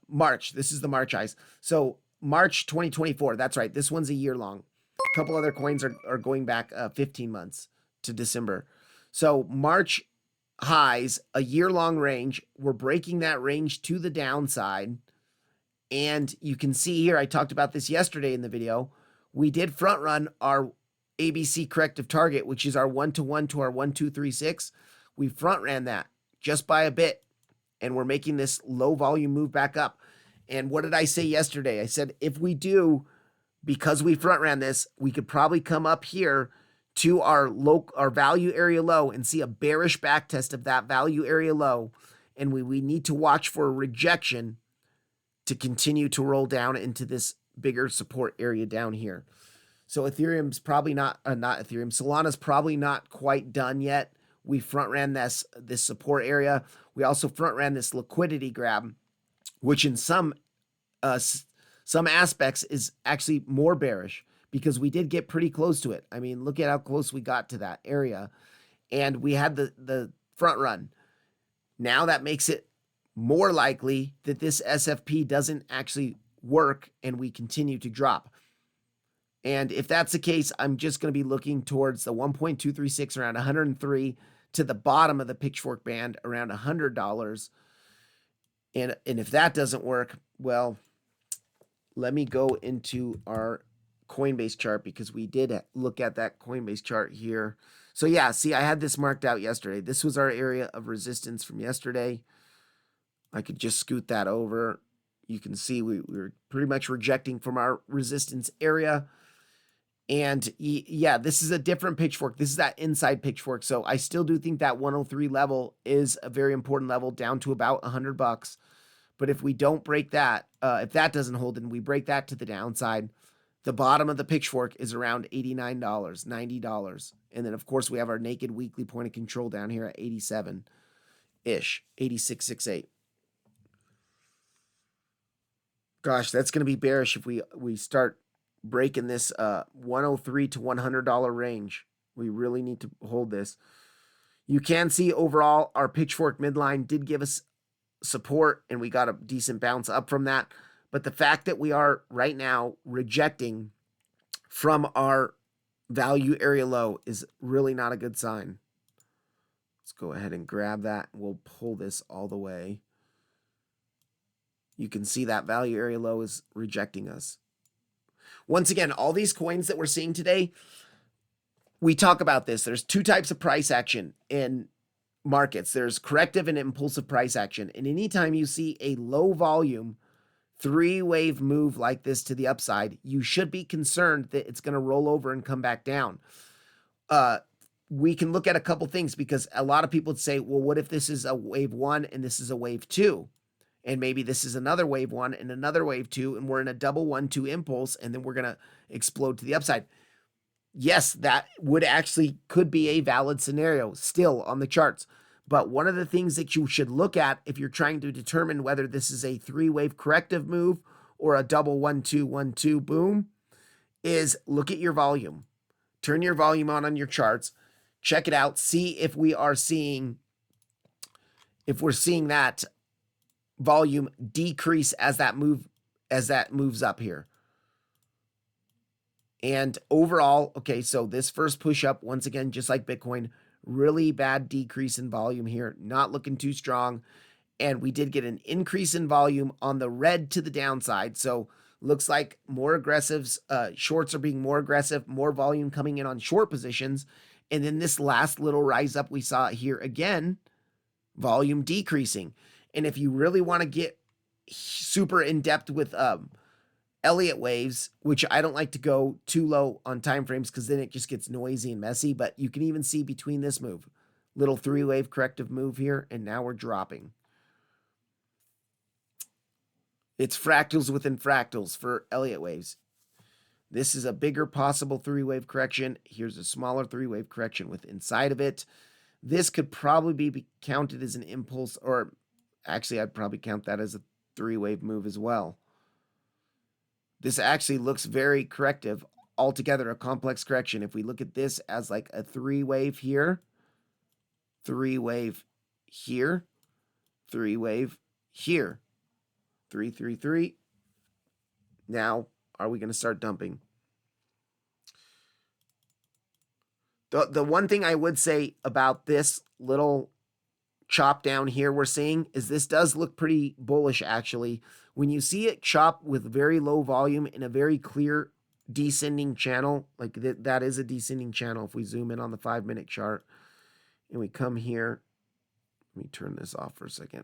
March. This is the March highs. So March 2024. That's right. This one's a year long. A couple other coins are going back 15 months to December. So March highs, a year-long range. We're breaking that range to the downside. And you can see here, I talked about this yesterday in the video. We did front run our ABC corrective target, which is our 1-to-1 to our 1-2-3-6. We front ran that just by a bit. And we're making this low volume move back up. And what did I say yesterday? I said, if we do, because we front ran this, we could probably come up here to our value area low and see a bearish back test of that value area low. And we need to watch for a rejection to continue to roll down into this bigger support area down here. So Ethereum's probably not Ethereum. Solana's probably not quite done yet. We front ran this support area. We also front ran this liquidity grab, which in some aspects is actually more bearish, because we did get pretty close to it. I mean, look at how close we got to that area. And we had the front run. Now that makes it more likely that this SFP doesn't actually work and we continue to drop. And if that's the case, I'm just going to be looking towards the 1.236 around 103 to the bottom of the pitchfork band around $100. And if that doesn't work, well, let me go into our Coinbase chart, because we did look at that Coinbase chart here. So yeah, see, I had this marked out yesterday. This was our area of resistance from yesterday. I could just scoot that over. You can see we were pretty much rejecting from our resistance area. And yeah, this is a different pitchfork. This is that inside pitchfork. So I still do think that 103 level is a very important level, down to about $100. But if we don't break that, if that doesn't hold and we break that to the downside, the bottom of the pitchfork is around $89, $90. And then, of course, we have our naked weekly point of control down here at 87-ish, 86.68. Gosh, that's going to be bearish if we start breaking this 103 to $100 range. We really need to hold this. You can see overall our pitchfork midline did give us support, and we got a decent bounce up from that. But the fact that we are right now rejecting from our value area low is really not a good sign. Let's go ahead and grab that. We'll pull this all the way. You can see that value area low is rejecting us. Once again, all these coins that we're seeing today, we talk about this. There's two types of price action in markets. There's corrective and impulsive price action. And anytime you see a low volume three-wave move like this to the upside, you should be concerned that it's going to roll over and come back down. we can look at a couple things, because a lot of people would say, well, what if this is a wave 1 and this is a wave 2? And maybe this is another wave 1 and another wave 2, and we're in a double 1-2 impulse, and then we're going to explode to the upside. Yes, that would actually could be a valid scenario still on the charts. But one of the things that you should look at if you're trying to determine whether this is a 3-wave corrective move or a double 1-2-1-2 boom is look at your volume. Turn your volume on your charts. Check it out. See if we're seeing that volume decrease as that moves up here. And overall, okay, so this first push up, once again, just like Bitcoin, really bad decrease in volume here, not looking too strong. And we did get an increase in volume on the red to the downside. So looks like more aggressives, shorts are being more aggressive, more volume coming in on short positions. And then this last little rise up we saw here again, volume decreasing. And if you really want to get super in depth with Elliott waves, which I don't like to go too low on time frames because then it just gets noisy and messy, but you can even see between this move, little 3-wave corrective move here, and now we're dropping. It's fractals within fractals for Elliott waves. This is a bigger possible 3-wave correction. Here's a smaller 3-wave correction with inside of it. This could probably be counted as an impulse, or actually I'd probably count that as a 3-wave move as well. This actually looks very corrective, altogether a complex correction. If we look at this as like a 3-wave here, 3-wave here, 3-wave here, 3, 3, 3. Now, are we going to start dumping? The one thing I would say about this little chop down here we're seeing is this does look pretty bullish actually. When you see it chop with very low volume in a very clear descending channel, like that is a descending channel. If we zoom in on the 5-minute chart and we come here, let me turn this off for a second.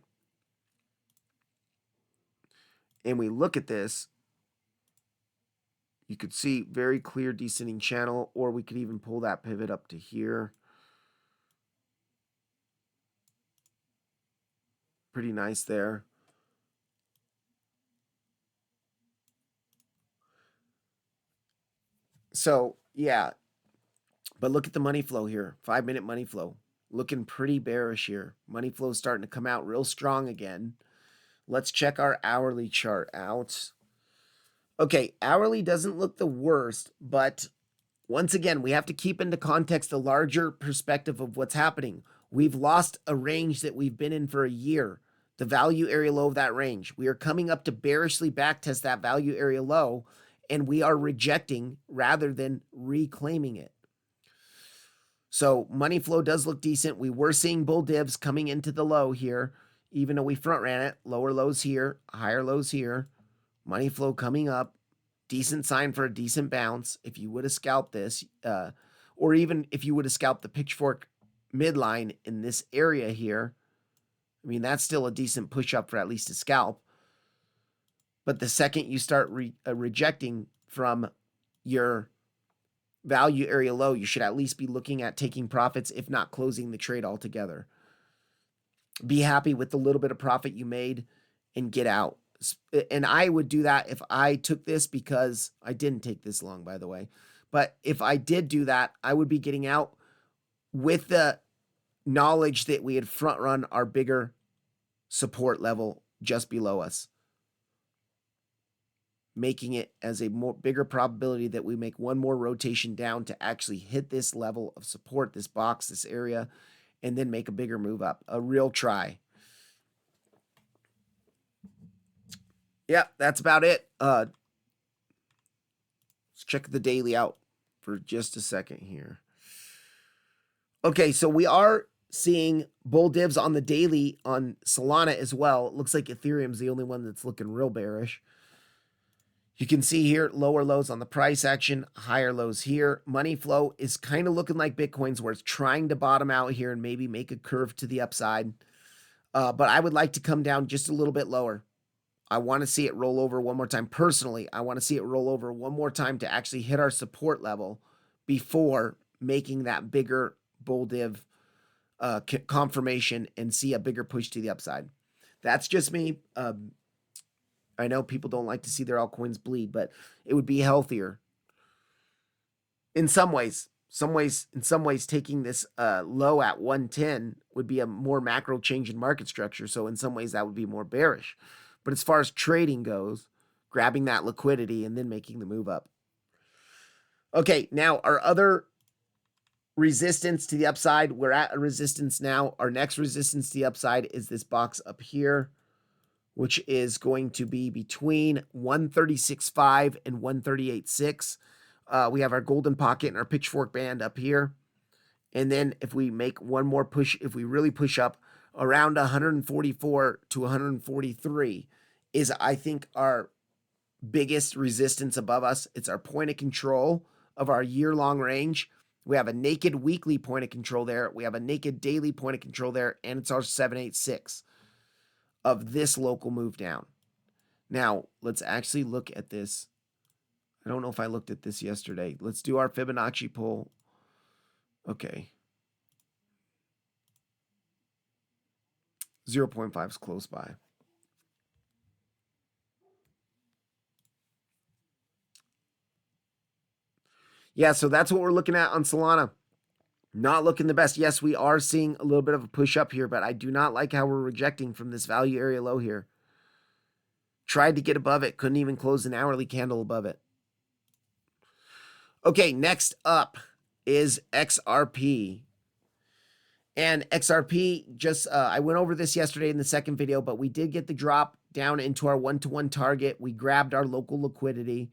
And we look at this, you could see very clear descending channel, or we could even pull that pivot up to here. Pretty nice there. So, yeah. But look at the money flow here. 5-minute money flow. Looking pretty bearish here. Money flow starting to come out real strong again. Let's check our hourly chart out. Okay, hourly doesn't look the worst, but once again, we have to keep into context the larger perspective of what's happening. We've lost a range that we've been in for a year, the value area low of that range. We are coming up to bearishly backtest that value area low, and we are rejecting rather than reclaiming it. So money flow does look decent. We were seeing bull divs coming into the low here, even though we front ran it. Lower lows here, higher lows here. Money flow coming up. Decent sign for a decent bounce. If you would have scalped this, or even if you would have scalped the pitchfork midline in this area here, I mean, that's still a decent push up for at least a scalp. But the second you start rejecting from your value area low, you should at least be looking at taking profits, if not closing the trade altogether. Be happy with the little bit of profit you made and get out. And I would do that if I took this, because I didn't take this long, by the way. But if I did do that, I would be getting out with the knowledge that we had front run our bigger support level just below us, making it as a bigger probability that we make one more rotation down to actually hit this level of support, this box, this area, and then make a bigger move up, a real try. Yeah, that's about it. Let's check the daily out for just a second here. Okay, so we are seeing bull divs on the daily on Solana as well. It looks like Ethereum's the only one that's looking real bearish. You can see here lower lows on the price action, higher lows here. Money flow is kind of looking like Bitcoin's, where it's trying to bottom out here and maybe make a curve to the upside. But I would like to come down just a little bit lower. I want to see it roll over one more time. Personally, I want to see it roll over one more time to actually hit our support level before making that bigger bull div confirmation and see a bigger push to the upside. That's just me. I know people don't like to see their altcoins bleed, but it would be healthier in some ways. In some ways, taking this low at 110 would be a more macro change in market structure. So in some ways, that would be more bearish. But as far as trading goes, grabbing that liquidity and then making the move up. Okay, now our other resistance to the upside, we're at a resistance now. Our next resistance to the upside is this box up here, which is going to be between 136.5 and 138.6. We have our golden pocket and our pitchfork band up here. And then if we make one more push, if we really push up around 144 to 143 is, I think, our biggest resistance above us. It's our point of control of our year-long range. We have a naked weekly point of control there. We have a naked daily point of control there. And it's our 786 of this local move down. Now, let's actually look at this. I don't know if I looked at this yesterday. Let's do our Fibonacci pull. Okay. 0.5 is close by. Yeah, so that's what we're looking at on Solana. Not looking the best. Yes, we are seeing a little bit of a push up here, but I do not like how we're rejecting from this value area low here. Tried to get above it. Couldn't even close an hourly candle above it. Okay, next up is XRP. And XRP, just I went over this yesterday in the second video, but we did get the drop down into our one-to-one target. We grabbed our local liquidity.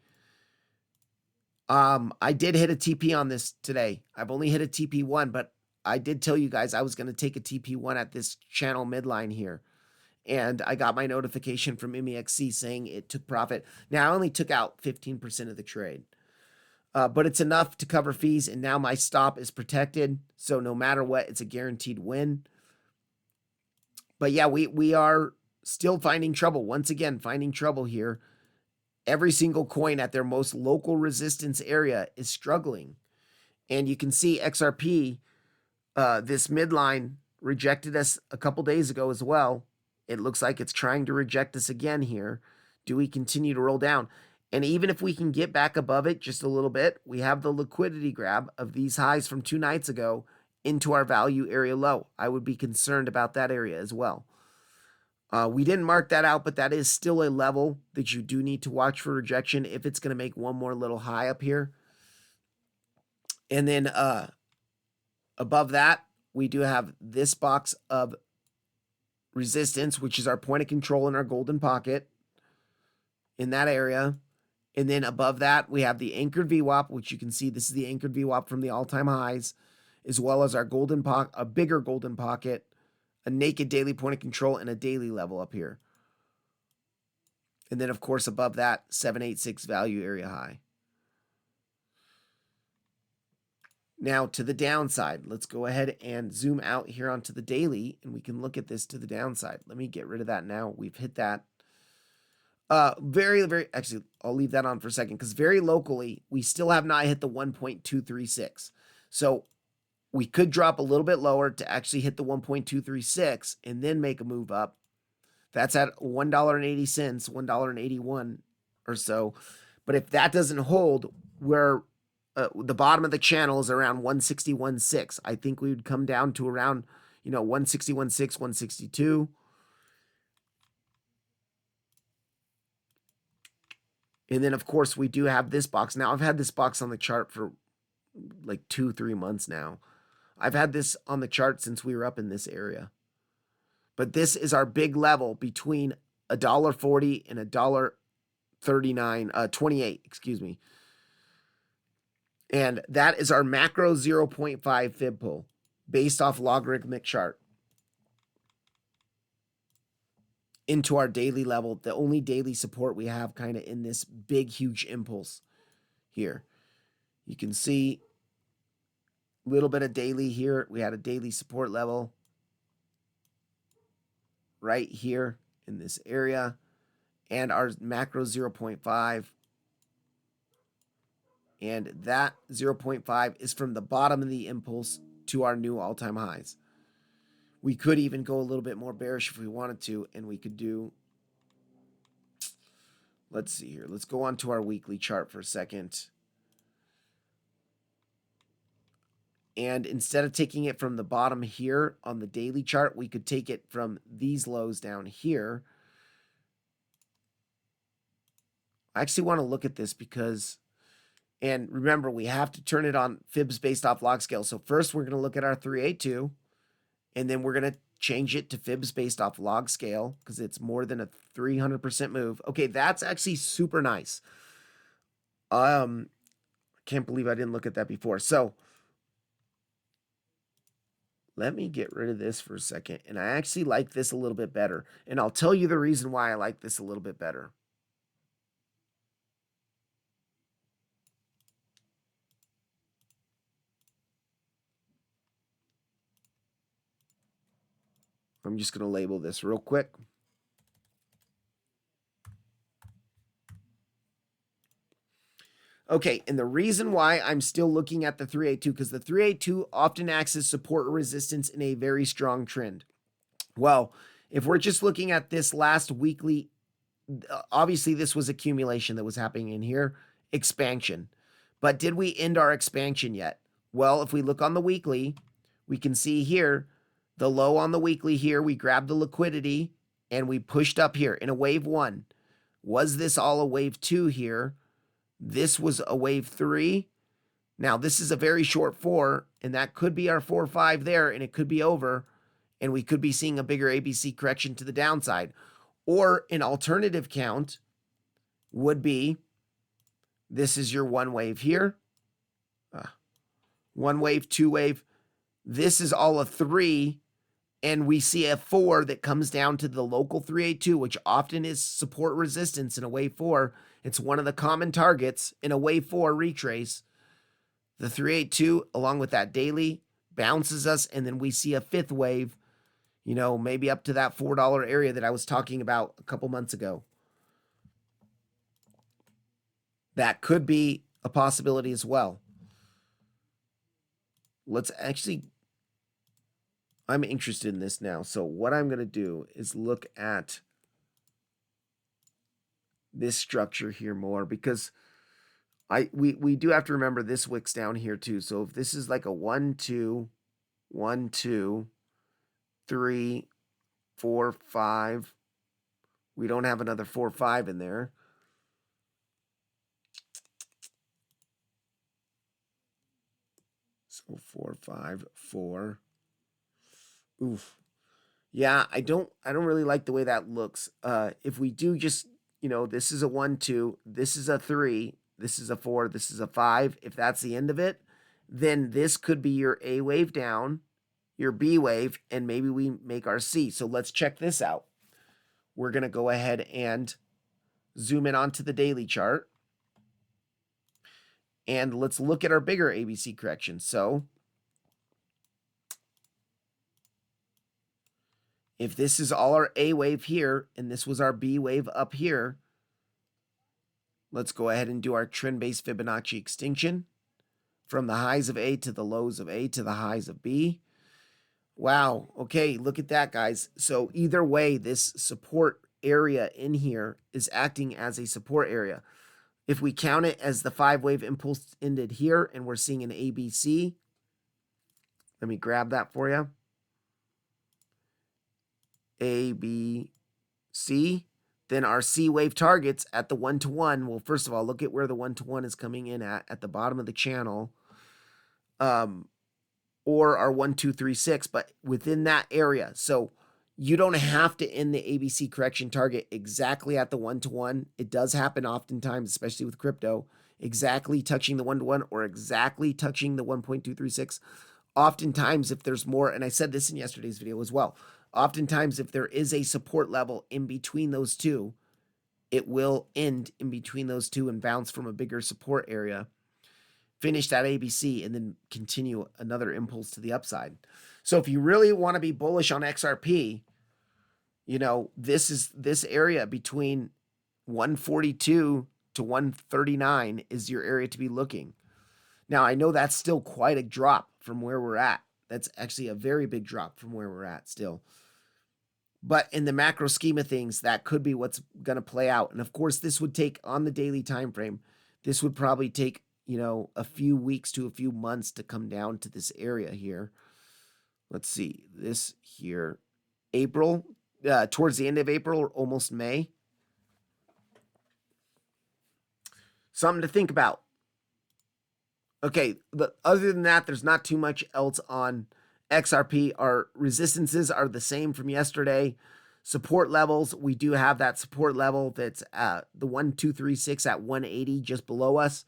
I did hit a TP on this today. I've only hit a TP1, but I did tell you guys I was going to take a TP1 at this channel midline here. And I got my notification from MEXC saying it took profit. Now, I only took out 15% of the trade. But it's enough to cover fees, and now my stop is protected. So no matter what, it's a guaranteed win. But yeah, we are still finding trouble. Once again, finding trouble here. Every single coin at their most local resistance area is struggling. And you can see XRP, this midline, rejected us a couple days ago as well. It looks like it's trying to reject us again here. Do we continue to roll down? And even if we can get back above it just a little bit, we have the liquidity grab of these highs from 2 nights ago into our value area low. I would be concerned about that area as well. We didn't mark that out, but that is still a level that you do need to watch for rejection if it's going to make one more little high up here. And then above that, we do have this box of resistance, which is our point of control in our golden pocket in that area. And then above that, we have the anchored VWAP, which you can see this is the anchored VWAP from the all-time highs, as well as our golden pocket, a bigger golden pocket, a naked daily point of control, and a daily level up here. And then, of course, above that, 786 value area high. Now, to the downside, let's go ahead and zoom out here onto the daily, and we can look at this to the downside. Let me get rid of that now. We've hit that. Actually, I'll leave that on for a second because very locally, we still have not hit the 1.236. So we could drop a little bit lower to actually hit the 1.236 and then make a move up. That's at $1.80, $1.81 or so. But if that doesn't hold, we're the bottom of the channel is around 161.6. I think we would come down to around, 161.6, 162. And then, of course, we do have this box. Now, I've had this box on the chart for like 2-3 months now. I've had this on the chart since we were up in this area. But this is our big level between $1.40 and $1.39, 28, excuse me. And that is our macro 0.5 fib pull based off logarithmic chart into our daily level, the only daily support we have kind of in this big, huge impulse here. You can see a little bit of daily here. We had a daily support level right here in this area, and our macro 0.5. And that 0.5 is from the bottom of the impulse to our new all-time highs. We could even go a little bit more bearish if we wanted to, and we could do, let's see here. Let's go on to our weekly chart for a second. And instead of taking it from the bottom here on the daily chart, we could take it from these lows down here. I actually want to look at this because, and remember, we have to turn it on fibs based off log scale. So first we're going to look at our 382, and then we're going to change it to fibs based off log scale because it's more than a 300% move. Okay, that's actually super nice. I can't believe I didn't look at that before. So let me get rid of this for a second. And I actually like this a little bit better. And I'll tell you the reason why I like this a little bit better. I'm just going to label this real quick. Okay, and the reason why I'm still looking at the 382, because the 382 often acts as support or resistance in a very strong trend. Well, if we're just looking at this last weekly, obviously this was accumulation that was happening in here, expansion. But did we end our expansion yet? Well, if we look on the weekly, we can see here, the low on the weekly here, we grabbed the liquidity and we pushed up here in a wave 1. Was this all a wave 2 here? This was a wave 3. Now, this is a very short 4, and that could be our 4-5 there, and it could be over, and we could be seeing a bigger ABC correction to the downside. Or an alternative count would be, this is your 1 wave here. 1 wave, 2 wave. This is all a 3, and we see a 4 that comes down to the local 382, which often is support resistance in a wave 4. It's one of the common targets in a wave 4 retrace. The 382, along with that daily, bounces us, and then we see a 5th wave, you know, maybe up to that $4 area that I was talking about a couple months ago. That could be a possibility as well. Let's actually, I'm interested in this now. So what I'm going to do is look at this structure here more, because we do have to remember this wick's down here too. So if this is like a 1 2 1 2 3 4 5, we don't have another 4 5 in there. So 4 5 4. Oof. Yeah, I don't really like the way that looks. If we do just, you know, this is a 1 2, this is a 3, this is a 4, this is a 5. If that's the end of it, then this could be your A wave down, your B wave, and maybe we make our C. So let's check this out. We're going to go ahead and zoom in onto the daily chart. And let's look at our bigger ABC correction. So if this is all our A wave here, and this was our B wave up here, let's go ahead and do our trend-based Fibonacci extinction from the highs of A to the lows of A to the highs of B. Wow. Okay, look at that, guys. So either way, this support area in here is acting as a support area. If we count it as the 5-wave impulse ended here and we're seeing an ABC, let me grab that for you. A, B, C. Then our C wave targets at the 1-to-1. Well, first of all, look at where the 1-to-1 is coming in at the bottom of the channel. Or our 1, 2, 3, 6, but within that area. So you don't have to end the ABC correction target exactly at the 1-to-1. It does happen oftentimes, especially with crypto, exactly touching the 1-to-1 or exactly touching the 1.236. Oftentimes, if there's more, and I said this in yesterday's video as well, oftentimes if there is a support level in between those two, it will end in between those two and bounce from a bigger support area, finish that ABC, and then continue another impulse to the upside. So if you really want to be bullish on XRP, you know, this area between 142 to 139 is your area to be looking. Now, I know that's still quite a drop from where we're at. That's actually a very big drop from where we're at still. But in the macro scheme of things, that could be what's going to play out. And of course, this would take on the daily time frame. This would probably take, a few weeks to a few months to come down to this area here. Let's see. This here, April, towards the end of April or almost May. Something to think about. Okay, but other than that, there's not too much else on XRP. Our resistances are the same from yesterday. Support levels, we do have that support level that's the 1236 at 180 just below us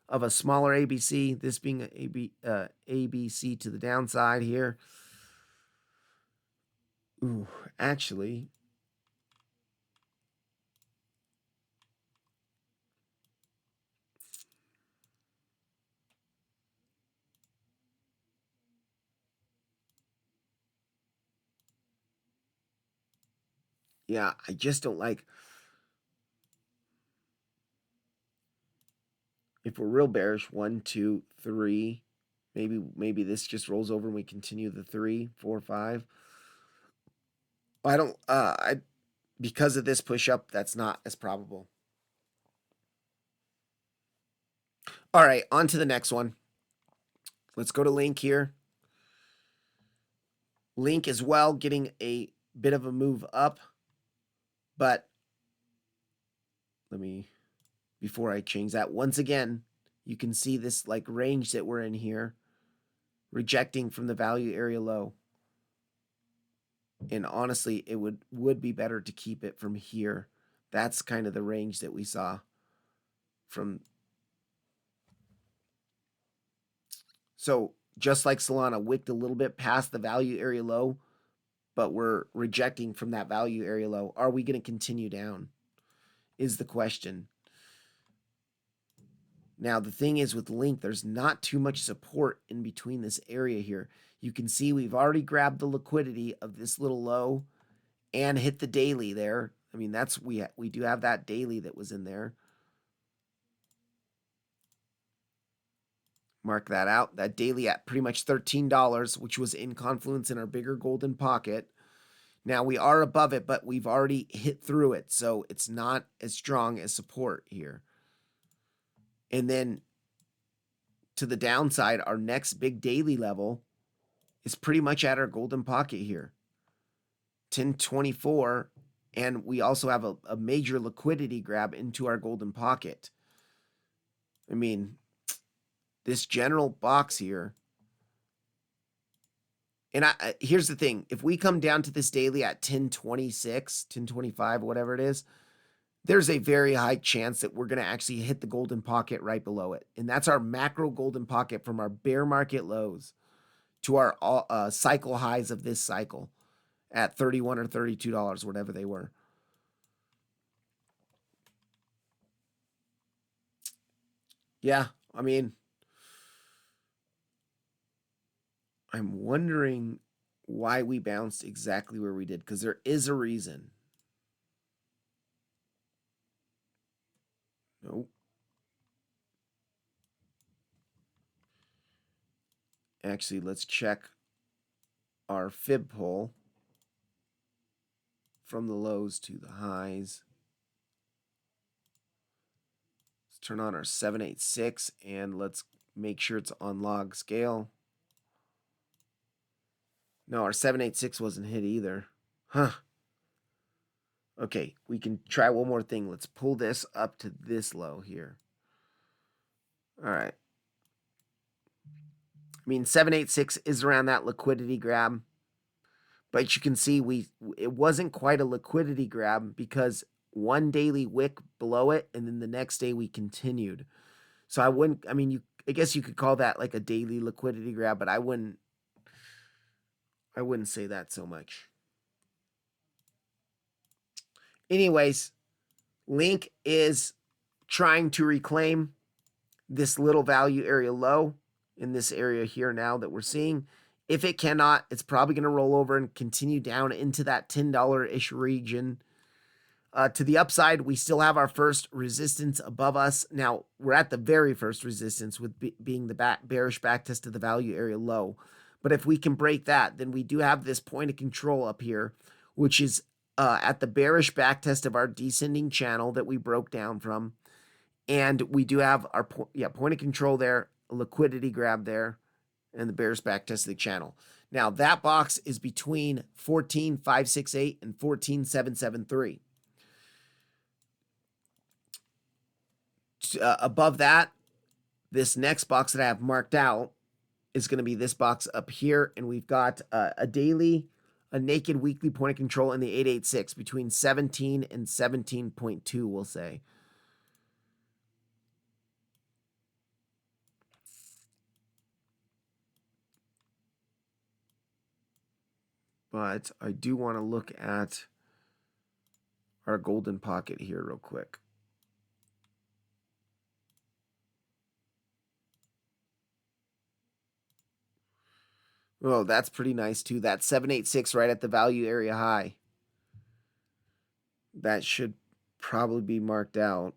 of a smaller ABC, this being an ABC to the downside here. Ooh, actually, yeah, I just don't like. If we're real bearish, 1, 2, 3, maybe this just rolls over and we continue the 3, 4, 5. I don't. Because of this push up, that's not as probable. All right, on to the next one. Let's go to Link here. Link as well, getting a bit of a move up, but before I change that, once again, you can see this like range that we're in here, rejecting from the value area low. And honestly, it would be better to keep it from here. That's kind of the range that we saw from. So just like Solana, wicked a little bit past the value area low, but we're rejecting from that value area low. Are we going to continue down is the question. Now, the thing is with Link, there's not too much support in between this area here. You can see we've already grabbed the liquidity of this little low and hit the daily there. I mean, that's we do have that daily that was in there. Mark that out. That daily at pretty much $13, which was in Confluence in our bigger golden pocket. Now we are above it, but we've already hit through it, so it's not as strong as support here. And then to the downside, our next big daily level is pretty much at our golden pocket here. 1024, and we also have a major liquidity grab into our golden pocket. I mean, this general box here. And here's the thing. If we come down to this daily at 1026, 1025, whatever it is, there's a very high chance that we're going to actually hit the golden pocket right below it. And that's our macro golden pocket from our bear market lows to our cycle highs of this cycle at $31 or $32, whatever they were. Yeah, I mean, I'm wondering why we bounced exactly where we did, because there is a reason. Nope. Actually, let's check our fib pull from the lows to the highs. Let's turn on our 786 and let's make sure it's on log scale. No, our 786 wasn't hit either. Huh. Okay, we can try one more thing. Let's pull this up to this low here. All right. I mean, 786 is around that liquidity grab. But you can see it wasn't quite a liquidity grab because one daily wick below it, and then the next day we continued. So I guess you could call that like a daily liquidity grab, but I wouldn't say that so much. Anyways, Link is trying to reclaim this little value area low in this area here now that we're seeing. If it cannot, it's probably going to roll over and continue down into that $10-ish region. To the upside, we still have our first resistance above us. Now, we're at the very first resistance with being the bearish backtest of the value area low. But if we can break that, then we do have this point of control up here, which is at the bearish backtest of our descending channel that we broke down from. And we do have our point of control there, a liquidity grab there, and the bearish backtest of the channel. Now, that box is between 14,568 and 14,773. Above that, this next box that I have marked out is going to be this box up here, and we've got a naked weekly point of control in the 886 between 17 and 17.2, we'll say. But I do want to look at our golden pocket here real quick. Oh, that's pretty nice too. That 786 right at the value area high. That should probably be marked out.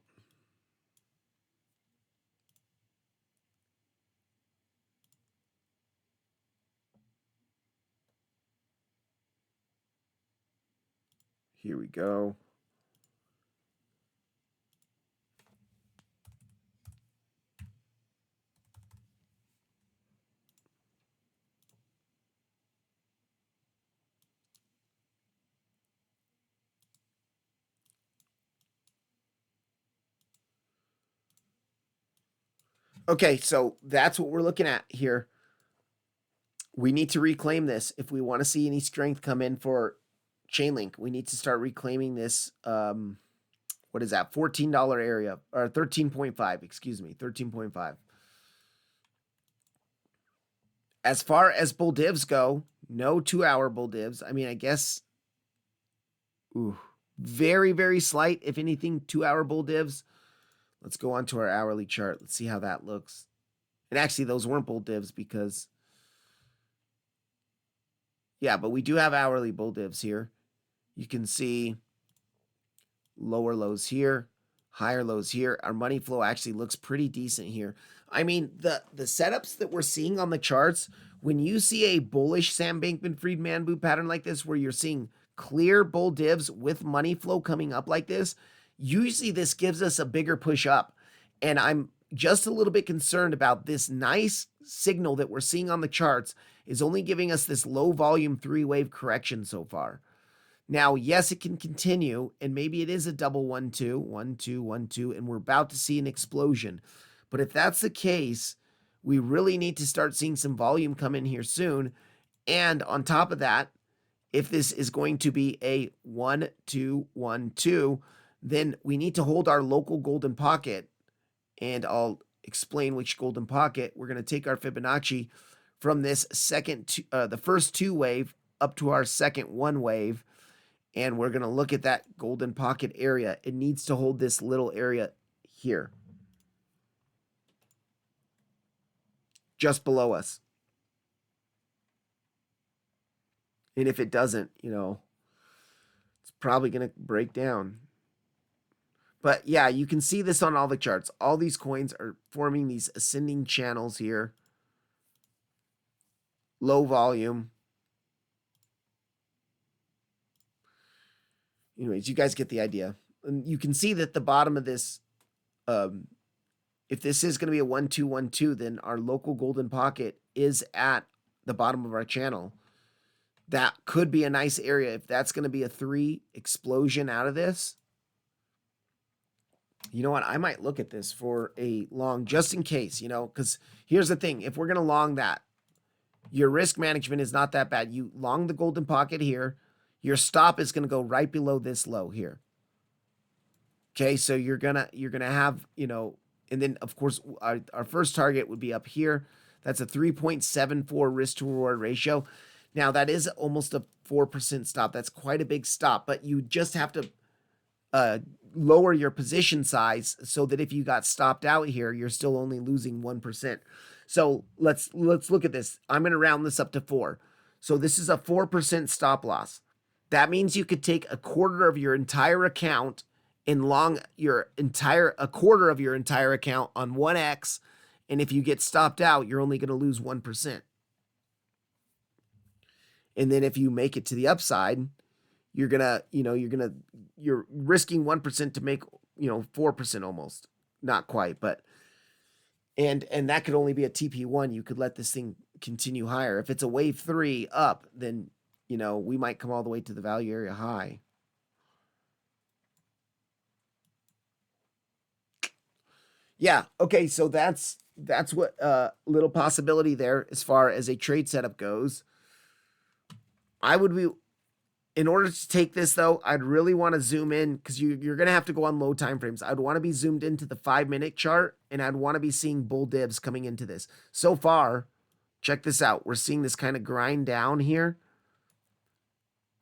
Here we go. Okay, so that's what we're looking at here. We need to reclaim this. If we want to see any strength come in for Chainlink, we need to start reclaiming this, what is that, $14 area, or 13.5, excuse me, 13.5. As far as bull divs go, no 2-hour bull divs. I mean, I guess, very, very slight, if anything, 2-hour bull divs. Let's go on to our hourly chart. Let's see how that looks. And actually, those weren't bull divs because, yeah, but we do have hourly bull divs here. You can see lower lows here, higher lows here. Our money flow actually looks pretty decent here. I mean, the setups that we're seeing on the charts, when you see a bullish Sam Bankman-Fried man boot pattern like this, where you're seeing clear bull divs with money flow coming up like this, usually this gives us a bigger push up. And I'm just a little bit concerned about this nice signal that we're seeing on the charts is only giving us this low volume 3-wave correction so far. Now, yes, it can continue, and maybe it is a double 1-2, 1-2, 1-2, and we're about to see an explosion. But if that's the case, we really need to start seeing some volume come in here soon. And on top of that, if this is going to be a 1-2, 1-2, then we need to hold our local golden pocket. And I'll explain which golden pocket. We're going to take our Fibonacci from this the first 2 wave up to our second 1 wave. And we're going to look at that golden pocket area. It needs to hold this little area here, just below us. And if it doesn't, it's probably going to break down. But yeah, you can see this on all the charts. All these coins are forming these ascending channels here. Low volume. Anyways, you guys get the idea. And you can see that the bottom of this, if this is going to be a 1-2, 1-2, then our local golden pocket is at the bottom of our channel. That could be a nice area. If that's going to be a 3 explosion out of this, you know what? I might look at this for a long, just in case, because here's the thing. If we're going to long that, your risk management is not that bad. You long the golden pocket here. Your stop is going to go right below this low here. Okay, so you're gonna have, and then of course our first target would be up here. That's a 3.74 risk to reward ratio. Now that is almost a 4% stop. That's quite a big stop, but you just have to lower your position size so that if you got stopped out here, you're still only losing 1%. So let's look at this. I'm going to round this up to 4. So this is a 4% stop loss. That means you could take a quarter of your entire account and long a quarter of your entire account on 1x, and if you get stopped out, you're only going to lose 1%. And then if you make it to the upside, you're risking 1% to make, 4% almost. Not quite, but and that could only be a TP1. You could let this thing continue higher. If it's a wave 3 up, then we might come all the way to the value area high. Yeah, okay, so that's what little possibility there as far as a trade setup goes. I would be, in order to take this though, I'd really want to zoom in because you're gonna have to go on low time frames. I'd want to be zoomed into the 5-minute chart, and I'd want to be seeing bull divs coming into this. So far, check this out. We're seeing this kind of grind down here.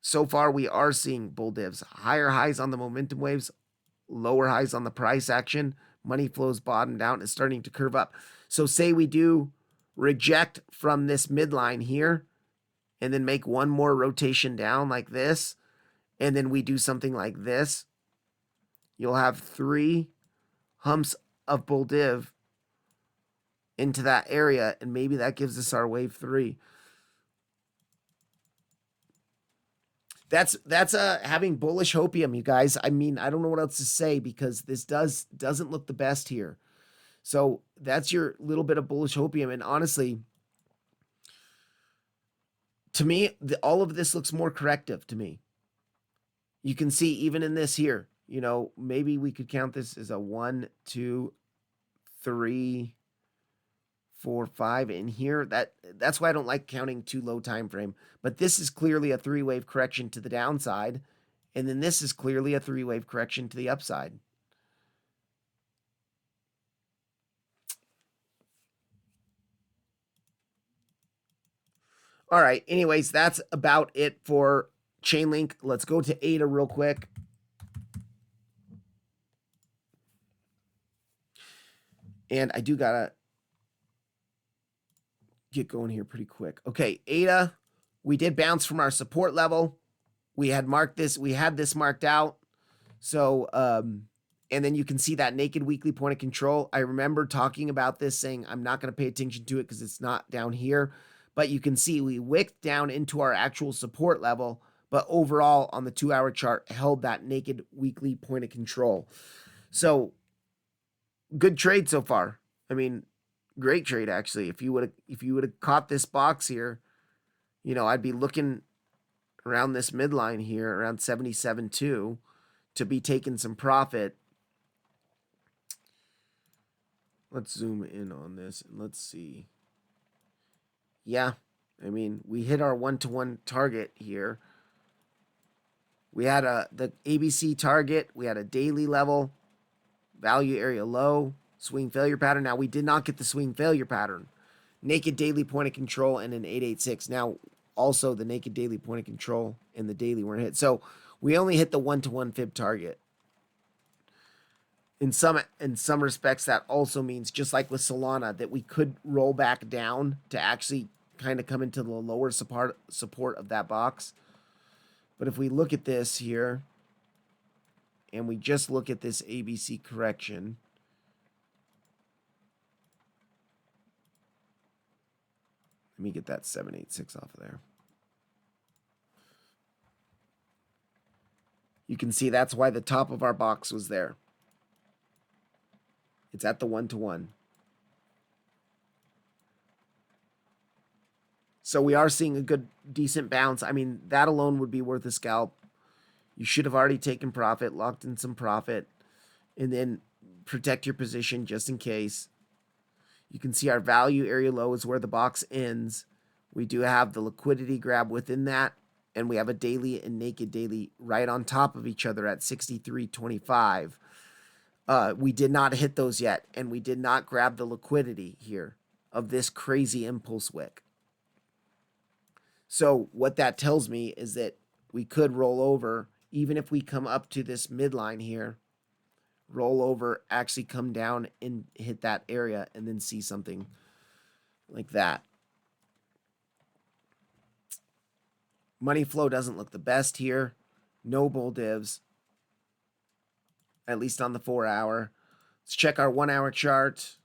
So far, we are seeing bull divs. Higher highs on the momentum waves, lower highs on the price action. Money flows bottomed out and is starting to curve up. So say we do reject from this midline here and then make one more rotation down like this, and then we do something like this, you'll have 3 humps of bull div into that area, and maybe that gives us our wave 3. That's having bullish hopium, you guys. I mean, I don't know what else to say because this doesn't look the best here. So that's your little bit of bullish hopium. And honestly, to me, all of this looks more corrective to me. You can see even in this here, maybe we could count this as a 1, 2, 3, 4, 5 in here. That's why I don't like counting too low time frame. But this is clearly a 3-wave correction to the downside, and then this is clearly a 3-wave correction to the upside. All right. Anyways, that's about it for Chainlink. Let's go to ADA real quick. And I do gotta get going here pretty quick. Okay, ADA, we did bounce from our support level. We had marked this, we had this marked out. So, and then you can see that naked weekly point of control. I remember talking about this saying I'm not going to pay attention to it because it's not down here. But you can see we wicked down into our actual support level, but overall on the 2-hour chart held that naked weekly point of control. So, good trade so far. I mean, great trade actually. If you would have caught this box here, I'd be looking around this midline here, around 77.2, to be taking some profit. Let's zoom in on this and let's see. Yeah, I mean, we hit our 1-to-1 target here. We had the ABC target. We had a daily level, value area low, swing failure pattern. Now, we did not get the swing failure pattern. Naked daily point of control and an 886. Now, also the naked daily point of control and the daily weren't hit. So we only hit the 1-to-1 fib target. In some respects, that also means, just like with Solana, that we could roll back down to actually kind of come into the lower support of that box. But if we look at this here, and we just look at this ABC correction, let me get that 786 off of there. You can see that's why the top of our box was there. It's at the 1-to-1. So we are seeing a good, decent bounce. I mean, that alone would be worth a scalp. You should have already taken profit, locked in some profit, and then protect your position just in case. You can see our value area low is where the box ends. We do have the liquidity grab within that, and we have a daily and naked daily right on top of each other at 63.25. We did not hit those yet, and we did not grab the liquidity here of this crazy impulse wick. So what that tells me is that we could roll over, even if we come up to this midline here, roll over, actually come down and hit that area, and then see something like that. Money flow doesn't look the best here. No bull divs, at least on the 4-hour. Let's check our 1-hour chart.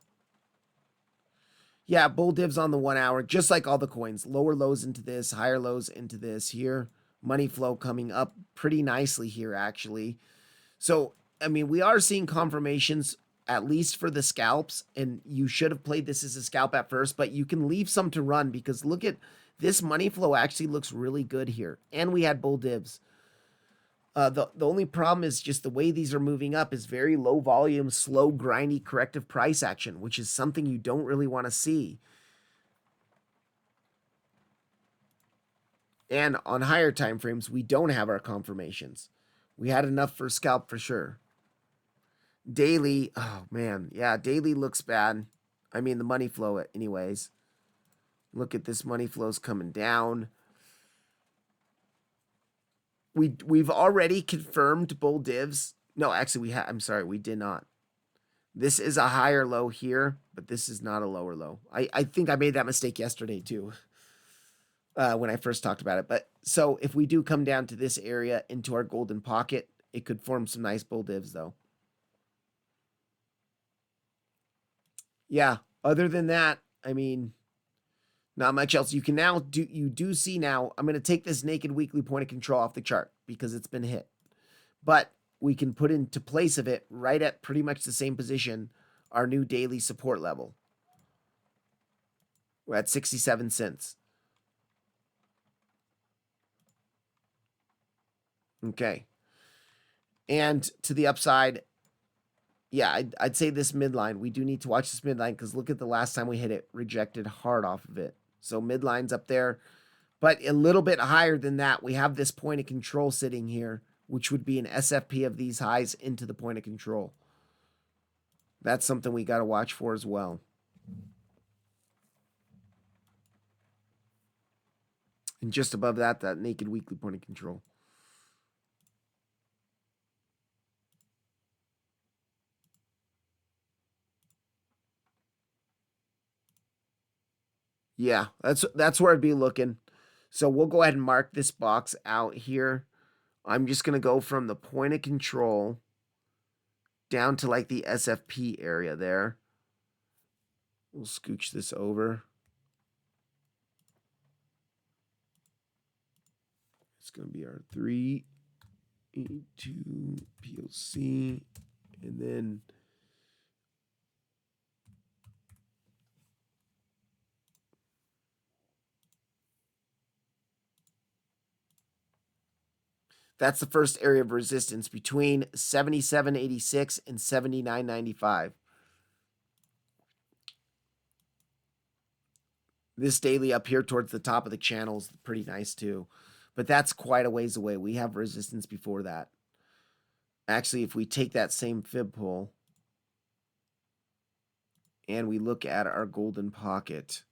Yeah, bull divs on the 1 hour, just like all the coins. Lower lows into this, higher lows into this here. Money flow coming up pretty nicely here, actually. So, I mean, we are seeing confirmations, at least for the scalps, and you should have played this as a scalp at first, but you can leave some to run because look at this money flow actually looks really good here. And we had bull divs. The only problem is just the way these are moving up is very low volume, slow, grindy, corrective price action, which is something you don't really want to see. And on higher time frames, we don't have our confirmations. We had enough for scalp for sure. Daily, oh man, yeah, daily looks bad. I mean, the money flow anyways. Look at this money flow's coming down. We've already confirmed bull divs. No, actually I'm sorry, we did not. This is a higher low here, but this is not a lower low. I think I made that mistake yesterday too. When I first talked about it. But so if we do come down to this area into our golden pocket, it could form some nice bull divs though. Yeah, other than that, I mean, not much else. You can now you do see now, I'm going to take this naked weekly point of control off the chart because it's been hit. But we can put into place of it right at pretty much the same position our new daily support level. We're at 67 cents. Okay. And to the upside, yeah, I'd say this midline. We do need to watch this midline because look at the last time we hit it. Rejected hard off of it. So midline's up there. But a little bit higher than that, we have this point of control sitting here, which would be an SFP of these highs into the point of control. That's something we got to watch for as well. And just above that, that naked weekly point of control. Yeah, that's where I'd be looking. So we'll go ahead and mark this box out here. I'm just going to go from the point of control down to like the SFP area there. We'll scooch this over. It's going to be our 3, E2, PLC, and then that's the first area of resistance between 77.86 and 79.95. This daily up here towards the top of the channel is pretty nice too. But that's quite a ways away. We have resistance before that. Actually, if we take that same fib pull and we look at our golden pocket.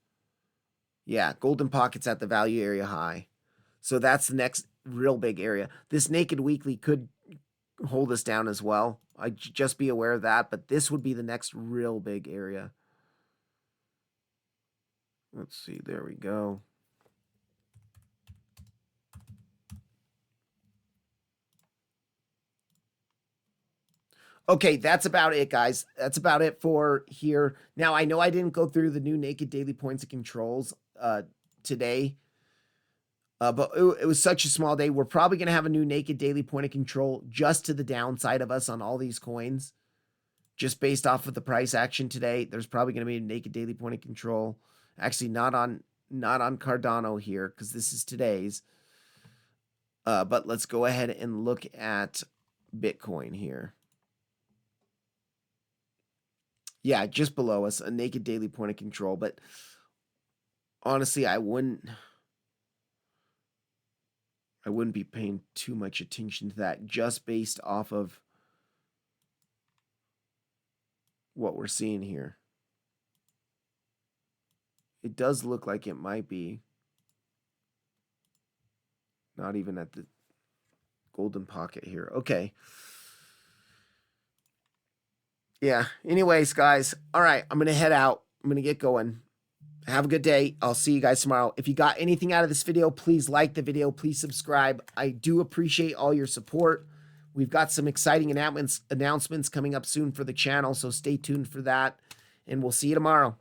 Yeah, golden pocket's at the value area high. So that's the next real big area. This naked weekly could hold us down as well. I'd just be aware of that, but this would be the next real big area. Let's see, there we go. Okay, that's about it, guys. That's about it for here. Now, I know I didn't go through the new naked daily points of controls today. But it was such a small day. We're probably going to have a new naked daily point of control just to the downside of us on all these coins. Just based off of the price action today, there's probably going to be a naked daily point of control. Actually, not on Cardano here because this is today's. But let's go ahead and look at Bitcoin here. Yeah, just below us, a naked daily point of control. But honestly, I wouldn't be paying too much attention to that just based off of what we're seeing here. It does look like it might be not even at the golden pocket here. Okay. Yeah. Anyways, guys. All right. I'm going to head out. I'm going to get going. Have a good day. I'll see you guys tomorrow. If you got anything out of this video, please like the video. Please subscribe. I do appreciate all your support. We've got some exciting announcements coming up soon for the channel, so stay tuned for that. And we'll see you tomorrow.